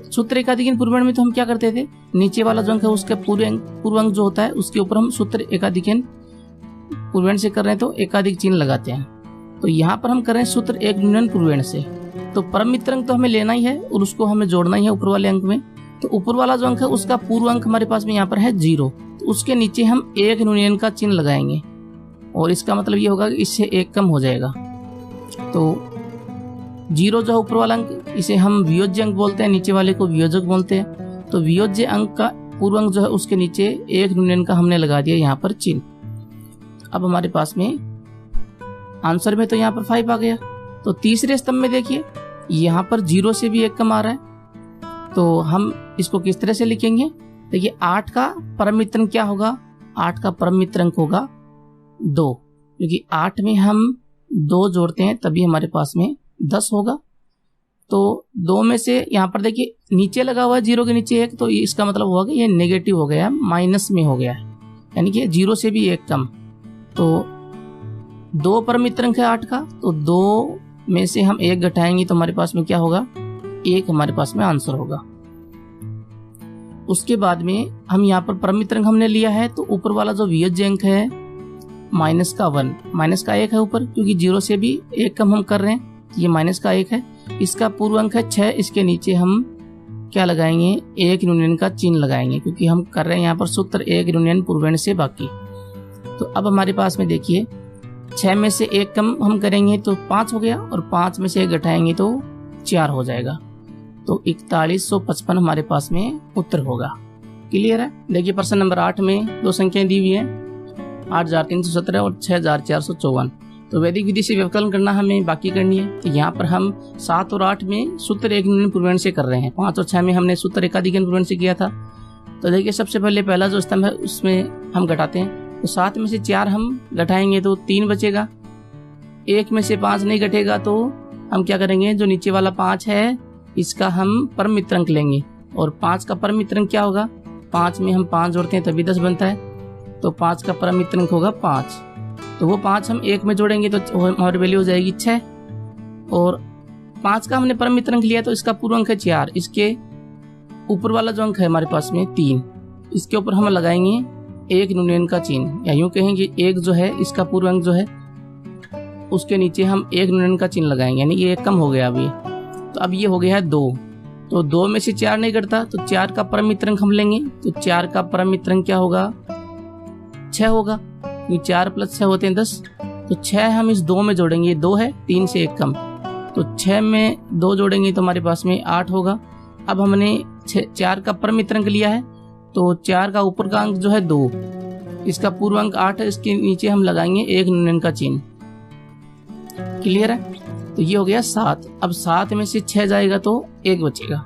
Speaker 1: सूत्र एकाधिक पूर्वेण में तो हम क्या करते थे, नीचे वाला जो अंक है उसका पूर्व अंक जो होता है उसके ऊपर हम सूत्र एकाधिक पूर्वेण से कर रहे हैं तो एकाधिक चिन्ह लगाते हैं। तो यहाँ पर हम कर रहे हैं सूत्र एक न्यूनन पूर्वेण से, तो परम मित्र अंक तो हमें लेना ही है और उसको हमें जोड़ना ही है ऊपर वाले अंक में। तो ऊपर वाला जो अंक है उसका पूर्व अंक हमारे पास में यहाँ पर है 0, तो उसके नीचे हम एक न्यूनन का चिन्ह लगाएंगे, और इसका मतलब ये होगा कि इससे 1 कम हो जाएगा। तो 0 जो है ऊपर वाला अंक, इसे हम वियोज्य अंक बोलते हैं, नीचे वाले को वियोजक बोलते हैं। तो वियोज्य अंक का पूर्व अंक जो है उसके नीचे एक न्यूनन का हमने लगा दिया यहाँ पर चिन्ह। अब हमारे पास में आंसर में तो यहाँ पर 5 आ गया। तो तीसरे स्तंभ में देखिए यहाँ पर 0 से भी 1 कम आ रहा है, तो हम इसको किस तरह से लिखेंगे, देखिए 8 का परम मित्रांक क्या होगा, 8 का परम मित्रांक होगा 2, क्योंकि 8 में हम 2 जोड़ते हैं तभी हमारे पास में 10 होगा। तो 2 में से यहाँ पर देखिए नीचे लगा हुआ है 0 के नीचे 1, तो इसका मतलब हुआ कि ये नेगेटिव हो गया, माइनस में हो गया है, यानी कि 0 से भी 1 कम। तो 2 परम मित्रांक है 8 का, तो 2 में से हम 1 घटाएंगे तो हमारे पास में क्या होगा, 1 हमारे पास में आंसर होगा। उसके बाद में हम यहाँ पर परम मित्रांक हमने लिया है, तो ऊपर वाला जो वियोज्य अंक है माइनस का 1, माइनस का 1 है ऊपर, क्योंकि 0 से भी 1 कम हम कर रहे हैं, ये माइनस का 1 है। इसका पूर्व अंक है 6, इसके नीचे हम क्या लगाएंगे, 1 ऋणात्मक का चिन्ह लगाएंगे, क्योंकि हम कर रहे हैं यहाँ पर सूत्र 1 ऋणात्मक पूर्वांश से बाकी। तो अब हमारे पास में देखिए 6 में से 1 कम हम करेंगे तो 5 हो गया, और 5 में से 1 घटाएंगे तो 4 हो जाएगा। तो 4155 हमारे पास में उत्तर होगा। क्लियर है। देखिए प्रश्न नंबर 8 में 2 संख्याएं दी हुई है, 8317 और 6454। तो वैदिक विधि से व्यवकलन करना हमें बाकी करनी है। तो यहाँ पर हम 7 और 8 में सूत्र 1 ऋणात्मक पूर्वांश से कर रहे हैं, 5 और 6 में हमने सूत्र एकाधिक पूर्वांश से किया था। तो देखिए सबसे पहले पहला जो स्तंभ है उसमें हम घटाते हैं, तो 7 में से 4 हम घटाएंगे तो 3 बचेगा, 1 में से 5 नहीं घटेगा तो हम क्या करेंगे, जो नीचे वाला 5 है इसका हम परम मित्रांक लेंगे, और 5 का परम मित्रांक क्या होगा, 5 में हम 5 जोड़ते हैं तभी 10 बनता है, तो 5 का परम मित्रांक होगा 5। तो वो 5 हम 1 में जोड़ेंगे तो हमारी वैल्यू हो जाएगी 6, और 5 का हमने परम मित्रांक लिया तो इसका पूर्व अंक है 4, इसके ऊपर वाला जो अंक है हमारे पास में 3, इसके ऊपर हम लगाएंगे 1 ऋणात्मक का चिन्ह, या यूं कहेंगे 1 जो है इसका पूर्व अंक जो है उसके नीचे हम 1 ऋणात्मक का चिन्ह लगाएंगे, यानी ये 1 कम हो गया अभी। तो अब ये हो गया है 2, तो 2 में से 4 नहीं घटता, तो 4 का परम मित्रांक हम लेंगे, तो 4 का परम मित्रांक क्या होगा, 6 होगा, क्योंकि 4 + 6 होते हैं 10, तो 6 हम इस 2 में जोड़ेंगे, 2 है 3 से 1 कम, तो 6 में 2 जोड़ेंगे तो हमारे पास में 8 होगा। अब हमने 4 का परम मित्रांक लिया है, तो 4 का ऊपर का अंक जो है 2, इसका पूर्व अंक 8 है, इसके नीचे हम लगाएंगे 1 ऋणात्मक का चिन्ह। क्लियर है। तो ये हो गया 7। अब 7 में से 6 जाएगा तो 1 बचेगा,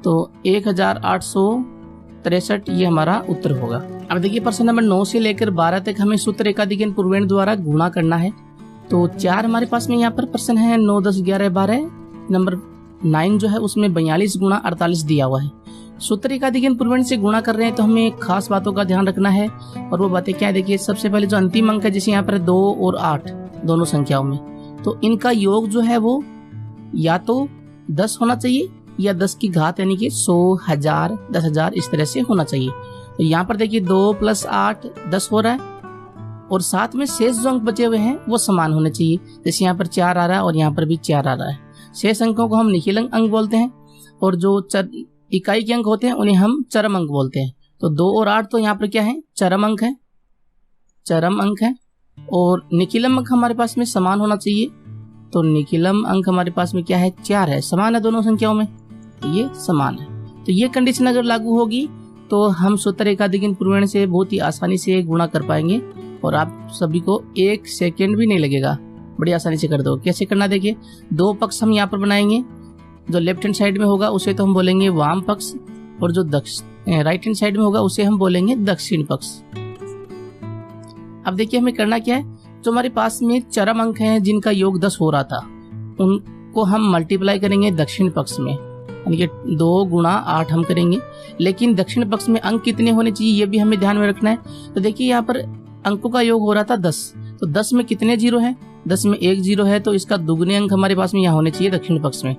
Speaker 1: तो 1863 ये हमारा उत्तर होगा। अब देखिए प्रश्न नंबर 9 से लेकर 12 तक हमें सूत्र एकाधिक पूर्वांश द्वारा गुणा करना है। तो 4 हमारे पास में यहाँ पर प्रश्न है, 9, 10, 11, 12। नंबर 9 जो है उसमें 42 गुणा 48 दिया हुआ है। सूत्र एकाधिक पूर्वांश से गुणा कर रहे हैं तो हमें खास बातों का ध्यान रखना है, और वो बातें क्या है, देखिए सबसे पहले जो अंतिम अंक है, जैसे यहाँ पर 2 और 8 दोनों संख्याओं में, तो इनका योग जो है वो या तो 10 होना चाहिए या 10 की घात, यानी कि 100, 1000, 10,000 इस तरह से होना चाहिए। तो यहाँ पर देखिए 2 + 8 10 हो रहा है, और साथ में शेष जो अंक बचे हुए हैं वो समान होने चाहिए। जैसे यहाँ पर 4 आ रहा है और यहाँ पर भी 4 आ रहा है। शेष अंकों को हम निखिल अंक बोलते हैं, और जो इकाई के अंक होते हैं उन्हें हम चरम अंक बोलते हैं। तो 2 और 8 तो यहाँ पर क्या है, चरम अंक है, चरम अंक है, और निखिलम अंक हमारे पास में समान होना चाहिए। तो निखिलम अंक हमारे पास में क्या है, 4 है, समान है दोनों संख्याओं में, तो ये समान है। तो ये कंडीशन अगर लागू होगी तो हम सूत्र एकाधिक पूर्वांश से बहुत ही आसानी से गुणा कर पाएंगे, और आप सभी को 1 सेकेंड भी नहीं लगेगा, बड़ी आसानी से कर दो। कैसे करना देखिए, 2 पक्ष हम यहाँ पर बनाएंगे, जो लेफ्ट हैंड साइड में होगा उसे तो हम बोलेंगे वाम पक्ष, और जो राइट हैंड साइड में होगा उसे हम बोलेंगे दक्षिण पक्ष। अब देखिए हमें करना क्या है, जो हमारे पास में चरम अंक हैं जिनका योग 10 हो रहा था, उनको हम मल्टीप्लाई करेंगे दक्षिण पक्ष में, यानी कि 2 × 8 हम करेंगे। लेकिन दक्षिण पक्ष में अंक कितने होने चाहिए ये भी हमें ध्यान में रखना है। तो देखिए यहाँ पर अंकों का योग हो रहा था 10, तो 10 में कितने 0 है, 10 में 1 0 है, तो इसका दुगने अंक हमारे पास में यहाँ होने चाहिए दक्षिण पक्ष में,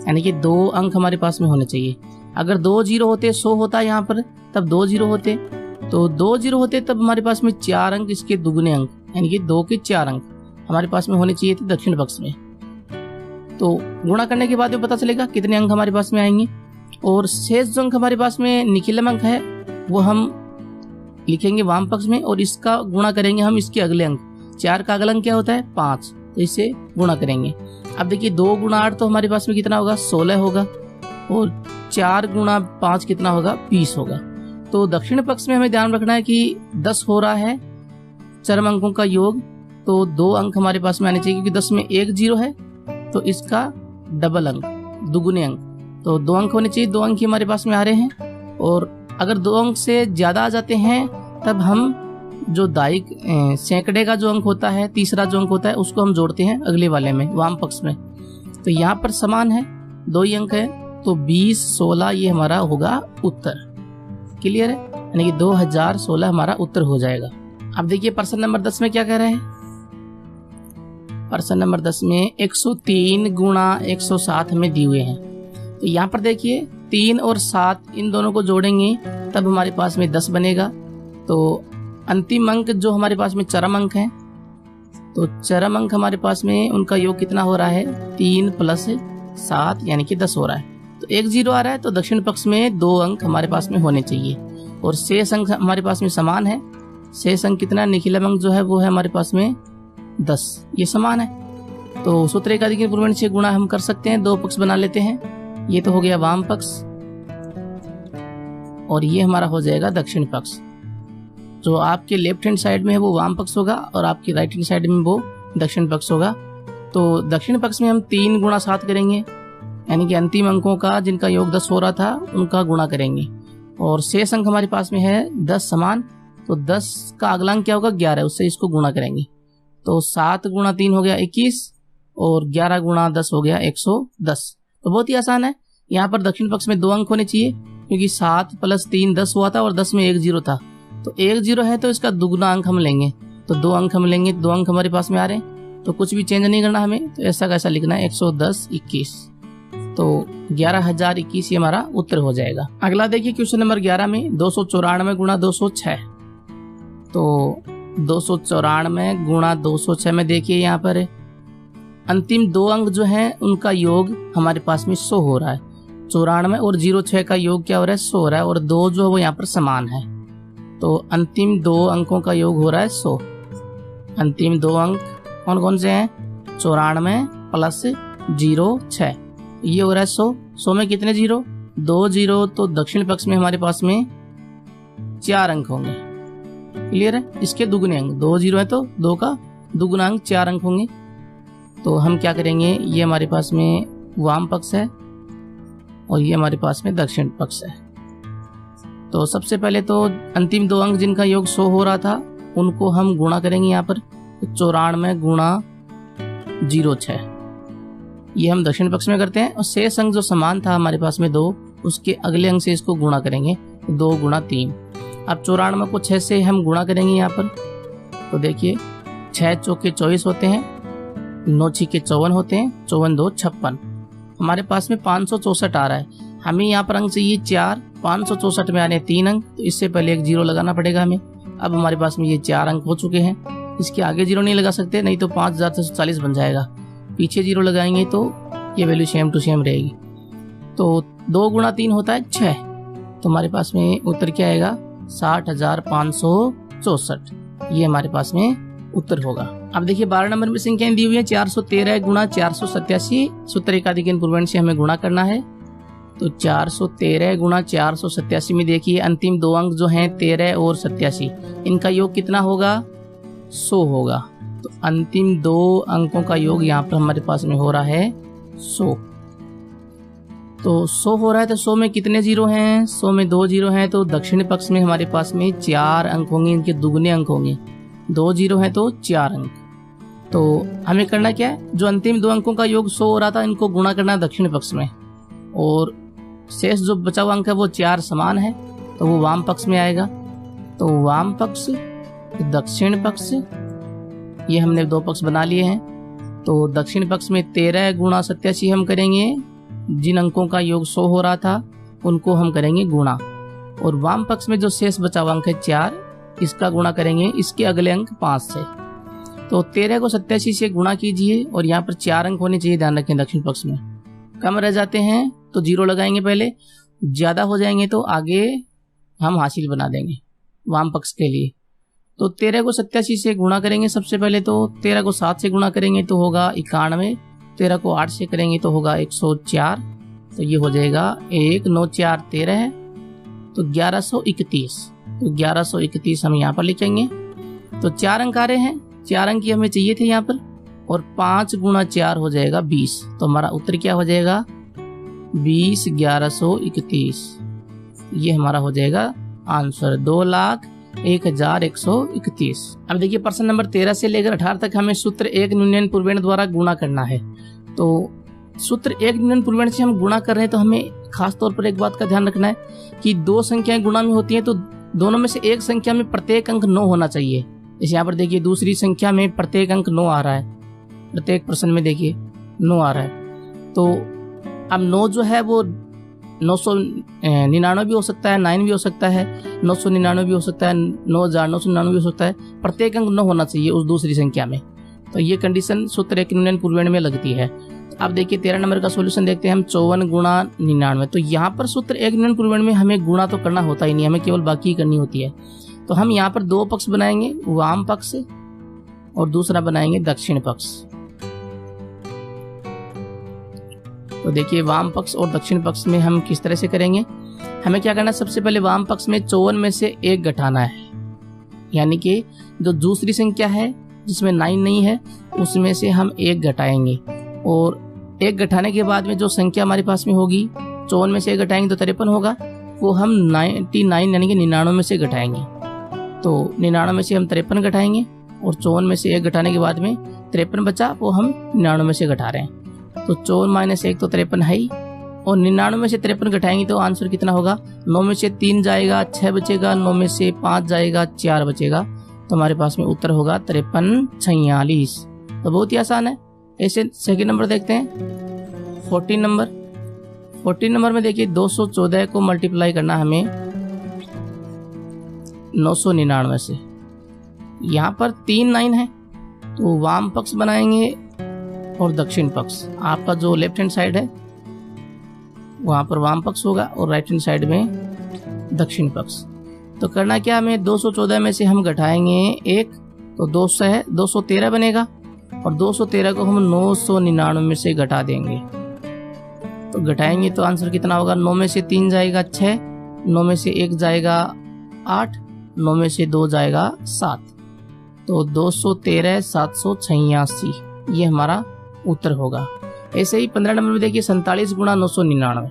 Speaker 1: यानी कि 2 अंक हमारे पास में होने चाहिए। अगर 2 0 होते 100 होता यहाँ पर, तब 2 0 होते, तो 2 0 होते तब हमारे पास में 4 अंक, इसके दुगने अंक यानी कि 2 के 4 अंक हमारे पास में होने चाहिए थे दक्षिण पक्ष में। तो गुणा करने के बाद में पता चलेगा कितने अंक हमारे पास में आएंगे, और शेष जो अंक हमारे पास में निखिलम अंक है वो हम लिखेंगे वाम पक्ष में, और इसका गुणा करेंगे हम इसके अगले अंक। 4 का अगला अंक क्या होता है, 5, तो इसे गुणा करेंगे। अब देखिए 2 × 8 तो हमारे पास में कितना होगा, 16 होगा, और 4 × 5 कितना होगा, 20 होगा। तो दक्षिण पक्ष में हमें ध्यान रखना है कि 10 हो रहा है चरम अंकों का योग, तो 2 अंक हमारे पास में आने चाहिए, क्योंकि 10 में 1 0 है, तो इसका डबल अंक, दुगुने अंक, तो 2 अंक होने चाहिए। 2 अंक ही हमारे पास में आ रहे हैं, और अगर 2 अंक से ज़्यादा आ जाते हैं तब हम जो दाई सैकड़े का जो अंक होता है, तीसरा जो अंक होता है, उसको हम जोड़ते हैं अगले वाले में, वाम पक्ष में। तो यहाँ पर समान है, 2 ही अंक है, तो 20, 16 ये हमारा होगा उत्तर। क्लियर है, यानी कि 2016 हमारा उत्तर हो जाएगा। अब देखिए प्रश्न नंबर 10 में क्या कह रहे हैं। प्रश्न नंबर 10 में 103 गुणा 107 हमें दिए हुए हैं। तो यहाँ पर देखिए 3 और 7 इन दोनों को जोड़ेंगे तब हमारे पास में 10 बनेगा। तो अंतिम अंक जो हमारे पास में चरम अंक है, तो चरम अंक हमारे पास में उनका योग कितना हो रहा है, 3 + 7 यानी कि 10 हो रहा है। तो 1 0 आ रहा है, तो दक्षिण पक्ष में 2 अंक हमारे पास में होने चाहिए और शेष अंक हमारे पास में समान है। शेष अंक कितना, निखिलम अंक जो है वो है हमारे पास में 10, ये समान है। तो सूत्र एकाधिक पूर्वण से गुणा हम कर सकते हैं, 2 पक्ष बना लेते हैं। ये तो हो गया वाम पक्ष और ये हमारा हो जाएगा दक्षिण पक्ष। जो आपके लेफ्ट हैंड साइड में है वो वाम पक्ष होगा और आपकी राइट हैंड साइड में वो दक्षिण पक्ष होगा। तो दक्षिण पक्ष में हम 3 × 7 करेंगे, यानी कि अंतिम अंकों का जिनका योग 10 हो रहा था उनका गुणा करेंगे। और शेष अंक हमारे पास में है 10 समान, तो 10 का अगला अंक क्या होगा, 11, उससे इसको गुणा करेंगे। तो 7 × 3 हो गया 21 और 11 × 10 हो गया 110। तो बहुत ही आसान है। यहाँ पर दक्षिण पक्ष में 2 अंक होने चाहिए, क्योंकि 7 + 3 10 हुआ था और 10 में 1 0 था। तो 1 0 है तो इसका दुगुना अंक हम लेंगे, तो 2 अंक हम लेंगे। 2 अंक हमारे पास में आ रहे हैं, तो कुछ भी चेंज नहीं करना हमें, तो ऐसा कैसा लिखना है 110 21। तो 11,021 ये हमारा उत्तर हो जाएगा। अगला देखिए क्वेश्चन नंबर 11 में 294 × 206। तो 294 × 206 में देखिए यहाँ पर अंतिम 2 अंक जो हैं उनका योग हमारे पास में 100 हो रहा है। 94 और 06 का योग क्या हो रहा है, 100 हो रहा है और 2 जो है वो यहाँ पर समान है। तो अंतिम 2 अंकों का योग हो रहा है 100। अंतिम 2 अंक कौन कौन से हैं, 94 + 06, ये हो रहा है 100। 100 में कितने 0, 2 0, तो दक्षिण पक्ष में हमारे पास में 4 अंक होंगे। क्लियर है, इसके दुगुने अंक, 2 0 है तो 2 का दुगुना अंक 4 अंक होंगे। तो हम क्या करेंगे, ये हमारे पास में वाम पक्ष है और ये हमारे पास में दक्षिण पक्ष है। तो सबसे पहले तो अंतिम 2 अंक जिनका योग 100 हो रहा था उनको हम गुणा करेंगे। यहाँ पर 94 × 06 ये हम दक्षिण पक्ष में करते हैं और शेष अंक जो समान था हमारे पास में 2, उसके अगले अंक से इसको गुणा करेंगे, 2 × 3। अब 94 को 6 से हम गुणा करेंगे यहाँ पर। तो देखिए 6 चौके 24 होते हैं, 9 छिके 54 होते हैं, 54 2 56, हमारे पास में 564 आ रहा है। हमें यहाँ पर अंक चाहिए 4, 564 में आ रहे हैं 3 अंक, तो इससे पहले एक 0 लगाना पड़ेगा हमें। अब हमारे पास में ये 4 अंक हो चुके हैं, इसके आगे 0 नहीं लगा सकते, नहीं तो 5340 बन जाएगा। पीछे 0 लगाएंगे तो ये वैल्यू सेम टू सेम रहेगी। तो 2 × 3 होता है 6, तो हमारे पास में उत्तर क्या आएगा, 60,564, ये हमारे पास में उत्तर होगा। अब देखिए 12 नंबर में संख्याएं दी हुई है, 413 × 487। सूत्र एकाधिक पूर्वण से हमें गुणा करना है। तो 413 × 487 में देखिए अंतिम 2 अंक जो हैं 13 और 87, इनका योग कितना होगा, 100 होगा। तो अंतिम 2 अंकों का योग यहाँ पर हमारे पास में हो रहा है 100। तो 100 हो रहा है, तो 100 में कितने 0 हैं, 100 में 2 0 हैं, तो दक्षिण पक्ष में हमारे पास में 4 अंक होंगे, इनके दुगने अंक होंगे। 2 0 हैं तो 4 अंक। तो हमें करना क्या है, जो अंतिम 2 अंकों का योग 100 हो रहा था इनको गुणा करना दक्षिण पक्ष में, और शेष जो बचा हुआ अंक है वो 4 समान है, तो वो वाम पक्ष में आएगा। तो वाम पक्ष, दक्षिण पक्ष, ये हमने 2 पक्ष बना लिए हैं। तो दक्षिण पक्ष में 13 × 87 हम करेंगे, जिन अंकों का योग 100 हो रहा था उनको हम करेंगे गुणा, और वाम पक्ष में जो शेष बचा हुआ अंक है 4, इसका गुणा करेंगे इसके अगले अंक 5 से। तो 13 को 87 से गुणा कीजिए और यहाँ पर 4 अंक होने चाहिए, ध्यान रखें। दक्षिण पक्ष में कम रह जाते हैं तो 0 लगाएंगे पहले, ज्यादा हो जाएंगे तो आगे हम हासिल बना देंगे वाम पक्ष के लिए। तो 13 को 87 से गुणा करेंगे सबसे पहले, तो 13 को 7 से गुणा करेंगे तो होगा 91, 13 को 8 से करेंगे तो होगा 104, तो ये हो जाएगा 1 9 4 13 है, तो 1131। तो 1131 हम यहाँ पर लिखेंगे। तो 4 अंक आ रहे हैं, 4 अंक हमें चाहिए थे यहाँ पर, और 5 × 4 हो जाएगा 20। तो हमारा उत्तर क्या हो जाएगा, 20 1131, ये हमारा हो जाएगा आंसर 2,01,131। अब देखिए प्रश्न नंबर 13 से लेकर 18 तक हमें सूत्र 1 न्यूनन पूर्वेण द्वारा गुणा करना है। तो सूत्र 1 न्यूनन पूर्वेण से हम गुणा कर रहे हैं तो हमें खास तौर पर एक बात का ध्यान रखना है कि दो संख्याएं गुणा में होती हैं तो दोनों में से एक संख्या में प्रत्येक अंक 9 होना चाहिए। जैसे यहाँ पर देखिए दूसरी संख्या में प्रत्येक अंक 9 आ रहा है, प्रत्येक प्रश्न में देखिए 9 आ रहा है। तो अब 9 जो है वो 999 भी हो सकता है, 9 भी हो सकता है, 999 भी हो सकता है, 9,999 भी हो सकता है, प्रत्येक अंक 9 होना चाहिए उस दूसरी संख्या में। तो ये कंडीशन सूत्र 1 न्यूनन पूर्वेण में लगती है। अब देखिए 13 नंबर का सॉल्यूशन देखते हैं हम, 54 गुणा 99। तो यहाँ पर सूत्र 1 न्यूनन पूर्वेण में हमें गुणा तो करना होता ही नहीं, हमें केवल बाकी ही करनी होती है। तो हम यहाँ पर दो पक्ष बनाएंगे, वाम पक्ष और दूसरा बनाएंगे दक्षिण पक्ष। तो देखिए वाम पक्ष और दक्षिण पक्ष में हम किस तरह से करेंगे, हमें क्या करना है, सबसे पहले वाम पक्ष में 54 में से 1 घटाना है, यानी कि जो दूसरी संख्या है जिसमें 9 नहीं है उसमें से हम 1 घटाएंगे, और 1 घटाने के बाद में जो संख्या हमारे पास में होगी 54 में से 1 घटाएंगे तो 53 होगा, वो हम 99 यानी कि 99 में से घटाएंगे। तो 99 में से हम 53 घटाएंगे और 54 में से 1 घटाने के बाद में 53 बचा, वो हम 99 में से घटा रहे हैं। तो 54 माइनस 1 तो 53 है ही, और 99 में से 53 घटाएंगे तो आंसर कितना होगा, 9 में से 3 जाएगा 6 बचेगा, 9 में से 5 जाएगा 4 बचेगा, तो हमारे पास में उत्तर होगा 53 46। तो बहुत ही आसान है। ऐसे सेकंड नंबर देखते हैं 14 नंबर। 14 नंबर में देखिए 214 को मल्टीप्लाई करना हमें 999 से। यहाँ पर 3 9 है तो वाम पक्ष बनाएंगे और दक्षिण पक्ष, आपका जो लेफ्ट हैंड साइड है वहां पर वाम पक्ष होगा और राइट हैंड साइड में दक्षिण पक्ष। तो करना क्या, हमें 214 में से हम घटाएंगे 1 तो 200 है, 213 बनेगा, और 213 को हम 999 में से घटा देंगे। तो घटाएंगे तो आंसर कितना होगा, 9 में से 3 जाएगा 6, 9 में से 1 जाएगा 8, 9 में से 2 जाएगा 7, तो 213 786 ये हमारा उत्तर होगा। ऐसे ही 15 नंबर में देखिए 47 गुणा 999।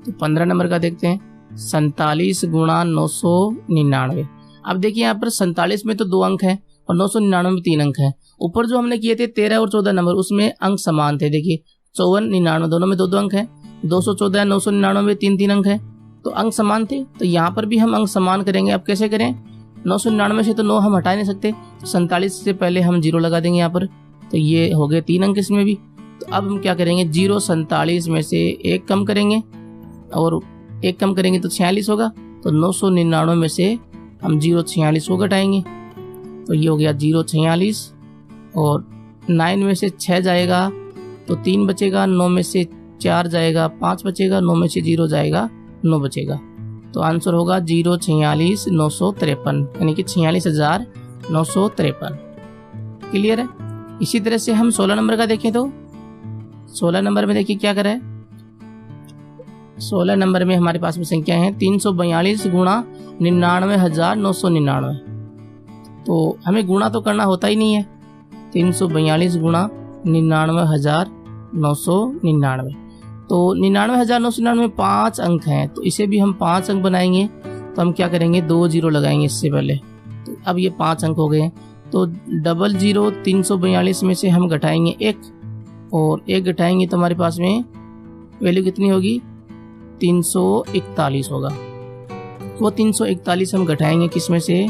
Speaker 1: तो 15 नंबर का देखते हैं 47 गुणा 999। अब देखिए यहाँ पर 47 में तो 2 अंक हैं और 999 में 3 अंक हैं। ऊपर जो हमने किए थे 13 और 14 नंबर उसमें अंक समान थे, देखिए 54 99 दोनों में 2 अंक हैं, 214 999 में 3 अंक हैं, तो अंक समान थे। तो यहाँ पर भी हम अंक समान करेंगे। अब कैसे करें, 999 से तो 9 हम हटा नहीं सकते, 47 से पहले हम 0 लगा देंगे यहाँ पर, तो ये हो गए 3 अंक इसमें भी। तो अब हम क्या करेंगे, 0 47 में से 1 कम करेंगे और 1 कम करेंगे तो 46 होगा, तो 999 में से हम 0 46 को घटाएंगे, तो ये हो गया 0 46, और 9 में से 6 जाएगा तो 3 बचेगा, 9 में से 4 जाएगा 5 बचेगा, 9 में से 0 जाएगा 9 बचेगा, तो आंसर होगा 0 46 953 यानी कि 46,953। क्लियर है। इसी तरह से हम 16 नंबर का देखें तो 16 नंबर में देखिए क्या करें, 16 नंबर में हमारे पास में संख्या है 342 गुणा 99,999। तो हमें गुणा तो करना होता ही नहीं है, 342 गुणा 99,999। तो 99,999 में 5 अंक हैं, तो इसे भी हम 5 अंक बनाएंगे। तो हम क्या करेंगे, 2 0 लगाएंगे इससे पहले, तो अब ये 5 अंक हो गए हैं। तो 00 342 में से हम घटाएंगे 1 और 1 घटाएंगे तो हमारे पास में वैल्यू कितनी होगी, 341 होगा। वो 341 हम घटाएंगे किस में से,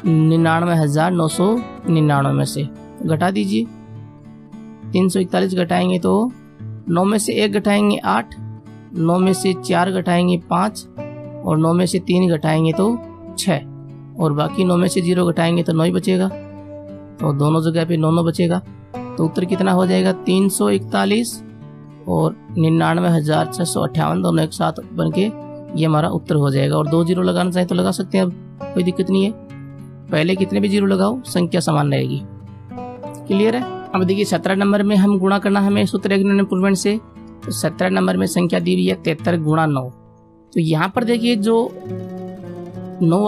Speaker 1: 99,999 में से। घटा दीजिए, 341 घटाएंगे तो 9 में से 1 घटाएंगे 8, 9 में से 4 घटाएंगे 5, और 9 में से 3 घटाएंगे तो 6, और बाकी 9 में से 0 घटाएंगे तो 9 ही बचेगा, तो दोनों जगह पे 9 बचेगा। तो उत्तर कितना हो जाएगा, 341 और 99,658 दोनों एक साथ बन के ये हमारा उत्तर हो जाएगा। और 2 0 लगाना चाहे तो लगा सकते हैं, अब कोई दिक्कत नहीं है, पहले कितने भी 0 लगाओ संख्या समान रहेगी। क्लियर है। अब देखिए 17 नंबर में हम गुणा करना हमें सूत्र 1 न्यूनन पूर्वेण से। तो 17 नंबर में संख्या दी हुई है 73 गुणा 9। तो यहाँ पर देखिए जो 9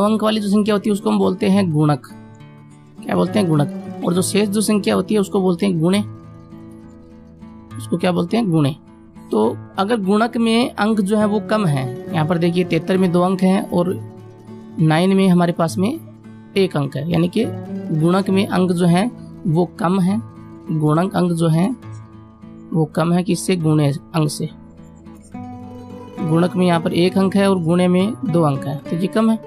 Speaker 1: अंक वाली जो संख्या होती है उसको हम बोलते हैं गुणक, क्या बोलते हैं, गुणक। और जो शेष जो संख्या होती है उसको बोलते हैं गुणे, उसको क्या बोलते हैं, गुणे। तो अगर गुणक में अंक जो है वो कम है, यहाँ पर देखिए 73 में 2 अंक हैं और 9 में हमारे पास में 1 अंक है, यानी कि गुणक में अंक जो है वो कम है। गुणक अंक जो है वो कम है किससे? गुणे अंक से। गुणक में यहाँ पर 1 अंक है और गुणे में 2 अंक है, तो ये कम है।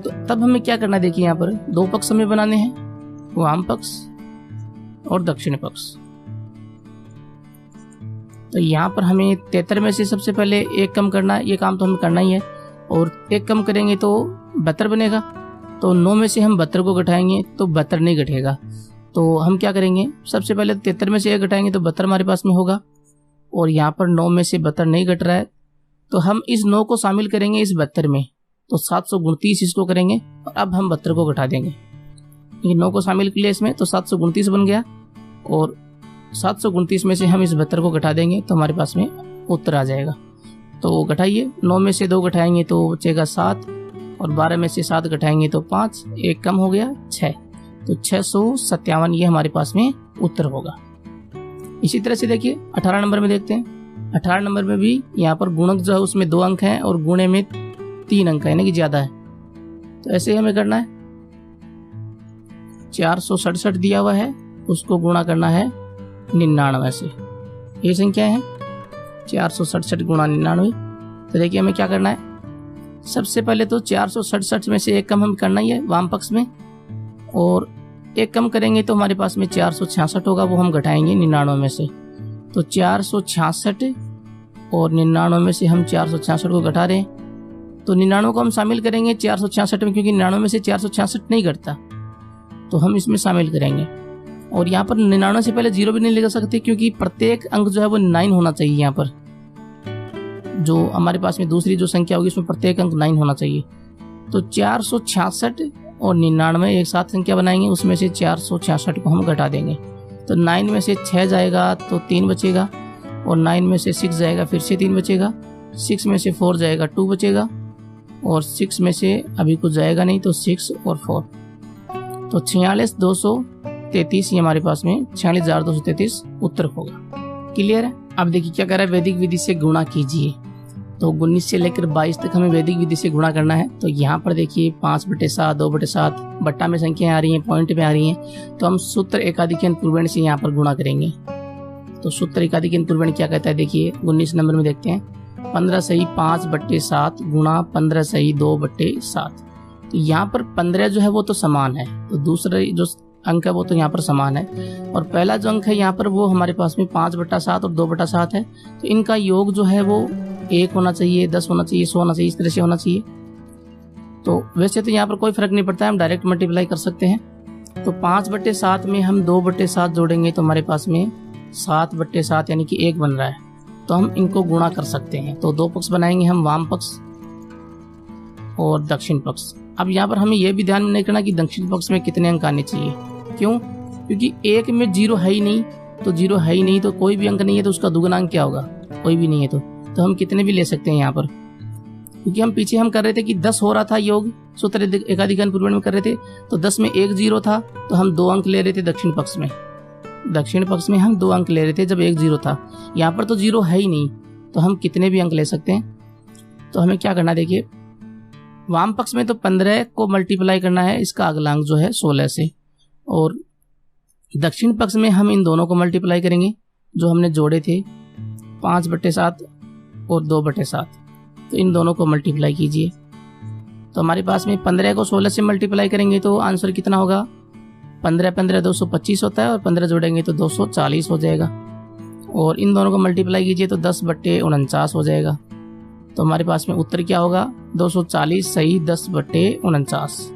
Speaker 1: तो तब हमें क्या करना है, देखिए यहाँ पर 2 पक्ष हमें बनाने हैं, वाम पक्ष और दक्षिण पक्ष। तो यहाँ पर हमें 73 में से सबसे पहले 1 कम करना है, ये काम तो हमें करना ही है। और 1 कम करेंगे तो 72 बनेगा। तो 9 में से हम 72 को घटाएंगे तो 72 नहीं घटेगा। तो हम क्या करेंगे, सबसे पहले 73 में से 1 घटाएंगे तो 72 हमारे पास में होगा। और यहाँ पर 9 में से 72 नहीं घट रहा है, तो हम इस 9 को शामिल करेंगे इस 72 में, तो 729 इसको करेंगे और अब हम 72 को घटा देंगे। ये 9 को शामिल किया इसमें तो 729 बन गया और 729 में से हम इस 72 को घटा देंगे तो हमारे पास में उत्तर आ जाएगा। तो घटाइए, 9 में से 2 घटाएंगे तो बचेगा 7 और 12 में से 7 घटाएंगे तो 5, 1 कम हो गया 6, तो 657 ये हमारे पास में उत्तर होगा। इसी तरह से देखिए 18 नंबर में देखते हैं। 18 नंबर में भी यहाँ पर गुणक जो है उसमें 2 अंक हैं और गुणे में 3 अंक है, यानी कि ज्यादा है। तो ऐसे ही हमें करना है, 467 दिया हुआ है, उसको गुणा करना है 99 से। ये संख्या है 467 गुणा 99। तो देखिए हमें क्या करना है, सबसे पहले तो 467 में से 1 कम हम करना ही है वाम पक्ष में, और 1 कम करेंगे तो हमारे पास में 466 होगा, वो हम घटाएंगे 99 में से। तो 466 और 99 में से हम 466 को घटा रहे हैं, तो 99 को हम शामिल करेंगे 466 में, क्योंकि 99 में से 466 नहीं घटता, तो हम इसमें शामिल करेंगे। और यहाँ पर 99 से पहले 0 भी नहीं लगा सकते, क्योंकि प्रत्येक अंक जो है वो 9 होना चाहिए। यहाँ पर जो हमारे पास में दूसरी जो संख्या होगी उसमें प्रत्येक अंक 9 होना चाहिए। तो 466 और 99 एक साथ संख्या बनाएंगे, उसमें से 466 को हम घटा देंगे। तो 9 में से 6 जाएगा तो 3 बचेगा, और 9 में से 6 जाएगा फिर से 3 बचेगा, 6 में से 4 जाएगा 2 बचेगा, और 6 में से अभी कुछ जाएगा नहीं तो 6 और 4, तो 46233 ये हमारे पास में 46233 उत्तर होगा। क्लियर है? अब देखिए क्या कर रहा है, वैदिक विधि से गुणा कीजिए। तो 19 से लेकर 22 तक हमें वैदिक विधि से गुणा करना है। तो यहाँ पर देखिए 5/7, 2/7 बट्टा में संख्याएं आ रही हैं, पॉइंट में आ रही हैं, तो हम सूत्र एकाधिक पूर्वण से यहाँ पर गुणा करेंगे। तो सूत्र एकाधिक पूर्वण क्या कहता है, देखिए 19 नंबर में देखते हैं, 15 सही 5/7 गुणा 15 सही 2/7। तो यहाँ पर 15 जो है वो तो समान है, तो दूसरा जो अंक है वो तो यहाँ पर समान है, और पहला जो अंक है यहाँ पर वो हमारे पास में 5/7 और 2/7 है, तो इनका योग जो है वो 1 होना चाहिए, 10 होना चाहिए, 100 होना चाहिए, इस तरह से होना चाहिए। तो वैसे तो यहाँ पर कोई फर्क नहीं पड़ता है, हम डायरेक्ट मल्टीप्लाई कर सकते हैं। तो 5/7 में हम 2/7 जोड़ेंगे तो हमारे पास में 7/7 यानी कि 1 बन रहा है, तो हम इनको गुणा कर सकते हैं। तो 2 पक्ष बनाएंगे हम, वाम पक्ष और दक्षिण पक्ष। अब यहाँ पर हमें यह भी ध्यान नहीं करना कि दक्षिण पक्ष में कितने अंक आने चाहिए, क्यों? क्योंकि 1 में 0 है ही नहीं, तो 0 है ही नहीं तो कोई भी अंक नहीं है, तो उसका दुगना अंक क्या होगा, कोई भी नहीं है। तो हम कितने भी ले सकते हैं यहाँ पर, क्योंकि हम पीछे हम कर रहे थे कि 10 हो रहा था योग, सूत्र एकाधिक पूर्वण में कर रहे थे, तो 10 में 1 0 था, तो हम 2 अंक ले रहे थे दक्षिण पक्ष में। दक्षिण पक्ष में हम 2 अंक ले रहे थे जब 1 0 था, यहाँ पर तो 0 है ही नहीं, तो हम कितने भी अंक ले सकते हैं। तो हमें क्या करना, देखिए वाम पक्ष में तो 15 को मल्टीप्लाई करना है, इसका अगला अंक जो है 16 से, और दक्षिण पक्ष में हम इन दोनों को मल्टीप्लाई करेंगे जो हमने जोड़े थे, 5/7 और 2/7, तो इन दोनों को मल्टीप्लाई कीजिए। तो हमारे पास में 15 को 16 से मल्टीप्लाई करेंगे तो आंसर कितना होगा, 15 225 होता है, और 15 जोड़ेंगे तो 240 हो जाएगा, और इन दोनों को मल्टीप्लाई कीजिए तो 10/49 हो जाएगा। तो हमारे पास में उत्तर क्या होगा, 240 सही 10/49,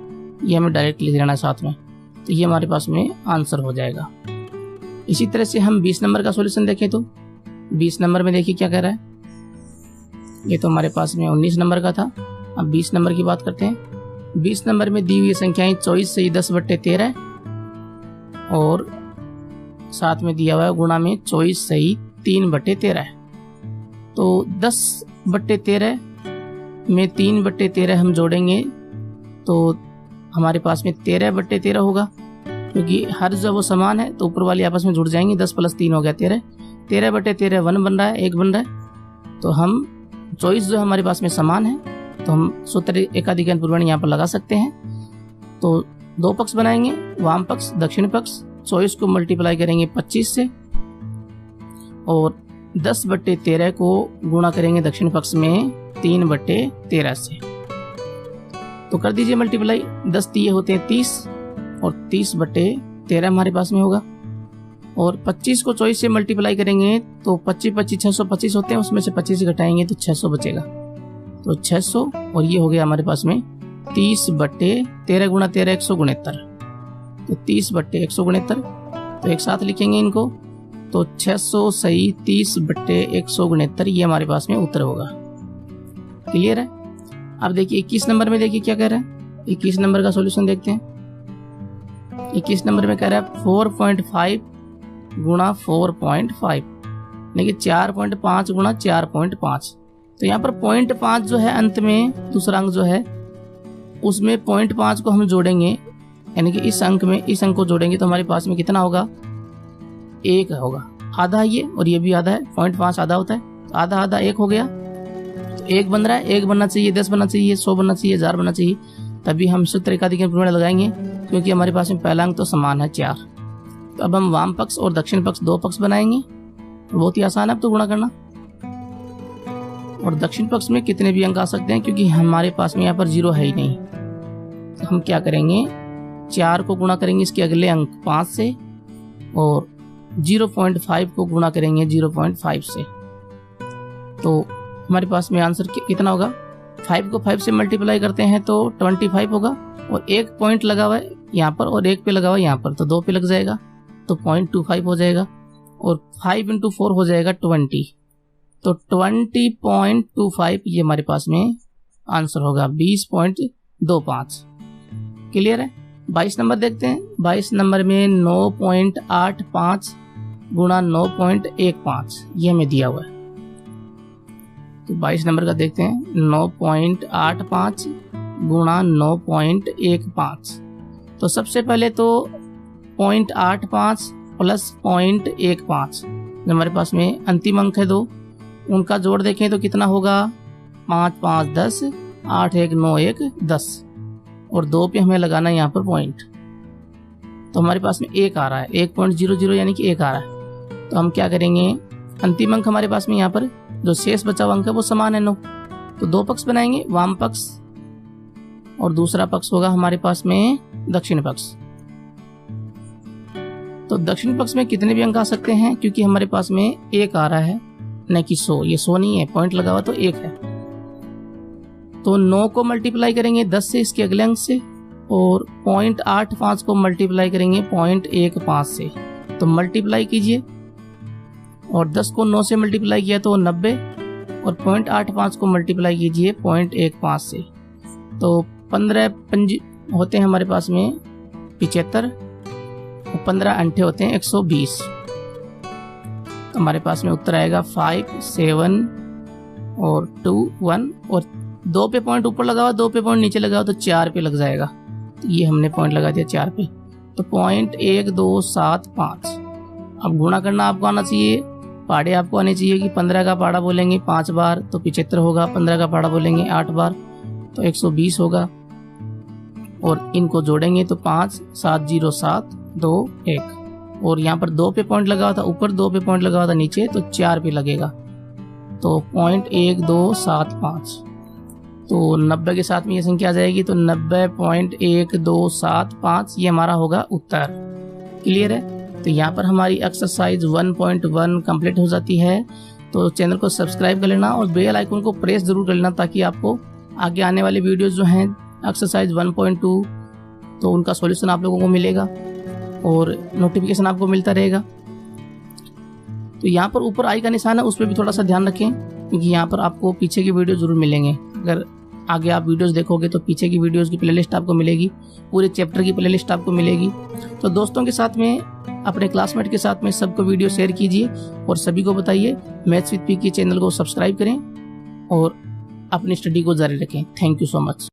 Speaker 1: ये हमें डायरेक्ट लिख देना साथ में, तो ये हमारे पास में आंसर हो जाएगा। इसी तरह से हम 20 नंबर का सॉल्यूशन देखें तो 20 नंबर में देखिए क्या कह रहा है, ये तो हमारे पास में 19 नंबर का था। अब 20 नंबर की बात करते हैं। 20 नंबर में दी हुई संख्याएं 24 सही 10/13 और साथ में दिया हुआ है गुणा में 24 सही 3/13। तो 10/13 में 3/13 हम जोड़ेंगे तो हमारे पास में 13/13 होगा, क्योंकि हर जो वो समान है तो ऊपर वाली आपस में जुड़ जाएंगे, 10 + 3 हो गया 13, 13/13 1 बन रहा है, 1 बन रहा है। तो हम चॉइस जो हमारे पास में समान है, तो हम सूत्र एकाधिकरण पूर्वण यहाँ पर लगा सकते हैं। तो 2 पक्ष बनाएंगे, वाम पक्ष दक्षिण पक्ष, चॉइस को मल्टीप्लाई करेंगे 25 से और 10/13 को गुणा करेंगे दक्षिण पक्ष में 3/13 से। तो कर दीजिए मल्टीप्लाई, 10 तिये होते हैं 30 और 30/13 हमारे पास में होगा। और 25 को चॉइस से मल्टीप्लाई करेंगे तो 25 625 होते हैं, उसमें से 25 घटाएंगे तो 600 बचेगा। तो 600 और ये हो गया हमारे पास में 30/13 गुणा 13 169। तो 30/169, तो एक साथ लिखेंगे इनको, तो 600 सही 30/169 ये हमारे पास में उत्तर होगा। क्लियर है। अब देखिए 21 नंबर में देखिए क्या कह रहा है। 21 नंबर का सॉल्यूशन देखते हैं। 21 नंबर में कह रहा है 4.5 गुणा 4.5, देखिए 4.5 गुणा 4.5। तो यहाँ पर 0.5 जो है अंत में दूसरा अंक जो है उसमें 0.5 को हम जोड़ेंगे, यानी कि इस अंक में इस अंक को जोड़ेंगे तो हमारे पास में कितना होगा, 1 होगा। आधा ये और ये भी आधा है, 0.5 आधा होता है, तो आधा आधा 1 हो गया। तो 1 बन रहा है, 1 बनना चाहिए, 10 बनना चाहिए, 100 बनना चाहिए, 1000 बनना चाहिए, तभी हम सूत्र एकाधिकरण पूर्वण लगाएंगे, क्योंकि हमारे पास में पहला अंक तो समान है 4। तो अब हम वाम पक्ष और दक्षिण पक्ष 2 पक्ष बनाएंगे। बहुत ही आसान है अब तो गुणा करना। और दक्षिण पक्ष में कितने भी अंक आ सकते हैं, क्योंकि हमारे पास में यहाँ पर 0 है ही नहीं। तो हम क्या करेंगे, 4 को गुणा करेंगे इसके अगले अंक 5 से और 0.5 को गुणा करेंगे 0.5 से। तो हमारे पास में आंसर कितना होगा, 5 को 5 से मल्टीप्लाई करते हैं तो 25 होगा, और 1 पॉइंट लगा हुआ है यहाँ पर और 1 पे लगा हुआ है यहाँ पर, तो 2 पे लग जाएगा, तो 0.25 हो जाएगा। और 5 × 4 हो जाएगा 20, तो 20.25 ये हमारे पास में आंसर होगा, 20.25। क्लियर है। 22 नंबर देखते हैं। 22 नंबर में 9.85 गुणा 9.15 ये हमें दिया हुआ है। तो 22 नंबर का देखते हैं, 9.85 गुणा 9.15। तो सबसे पहले तो 0.85 प्लस 0.15 जो हमारे पास में अंतिम अंक है 2, उनका जोड़ देखें तो कितना होगा, 5 5 10, 8 1 9 1 10, और 2 पे हमें लगाना है यहाँ पर पॉइंट। तो हमारे पास में 1 आ रहा है, 1.00 यानी कि 1 आ रहा है। तो हम क्या करेंगे, अंतिम अंक हमारे पास में यहाँ पर जो शेष बचा हुआ अंक है वो समान है 9, तो 2 पक्ष बनाएंगे, वाम पक्ष और दूसरा पक्ष होगा हमारे पास में दक्षिण पक्ष। तो दक्षिण पक्ष में कितने भी अंक आ सकते हैं, क्योंकि हमारे पास में 1 आ रहा है, न कि 100। ये 100 नहीं है, पॉइंट लगा हुआ तो 1 है। तो 9 को मल्टीप्लाई करेंगे 10 से इसके अगले अंक से, और 0.85 को मल्टीप्लाई करेंगे 0.15 से। तो मल्टीप्लाई कीजिए, और 10 को 9 से मल्टीप्लाई किया तो 90, और 0.85 को मल्टीप्लाई कीजिए 0.15 से। तो 15 पंज होते हैं हमारे पास में 75, और 15 अंठे होते हैं 120। तो हमारे पास में उत्तर आएगा 5 7 और 2 1, और 2 पे पॉइंट ऊपर लगा हुआ, 2 पे पॉइंट नीचे लगा हुआ, तो 4 पे लग जाएगा। तो ये हमने पॉइंट लगा दिया 4 पे। तो 0.1275। अब गुणा करना आपको आना चाहिए, पाड़े आपको आने चाहिए कि 15 का पाड़ा बोलेंगे 5 बार तो 75 होगा, 15 का पाड़ा बोलेंगे 8 बार तो 120 होगा, और इनको जोड़ेंगे तो 5 7 0 7 2 1, और यहाँ पर 2 पे पॉइंट लगा हुआ था ऊपर, 2 पे पॉइंट लगा हुआ था नीचे, तो 4 पे लगेगा, तो 0.1275। तो 90 के साथ में ये संख्या आ जाएगी, तो 90.1275 ये हमारा होगा उत्तर। क्लियर है। तो यहाँ पर हमारी एक्सरसाइज 1.1 कंप्लीट हो जाती है। तो चैनल को सब्सक्राइब कर लेना और बेल आइकन को प्रेस जरूर कर लेना, ताकि आपको आगे आने वाले वीडियोस जो हैं एक्सरसाइज 1.2 तो उनका सॉल्यूशन आप लोगों को मिलेगा और नोटिफिकेशन आपको मिलता रहेगा। तो यहाँ पर ऊपर आई का निशान है, उस पर भी थोड़ा सा ध्यान रखें, क्योंकि यहाँ पर आपको पीछे की वीडियो जरूर मिलेंगे। अगर आगे आप वीडियोस देखोगे तो पीछे की वीडियोस की प्लेलिस्ट आपको मिलेगी, पूरे चैप्टर की प्लेलिस्ट आपको मिलेगी। तो दोस्तों के साथ में, अपने क्लासमेट के साथ में सबको वीडियो शेयर कीजिए और सभी को बताइए मैथ्स विद पीके चैनल को सब्सक्राइब करें और अपनी स्टडी को जारी रखें। Thank you so much.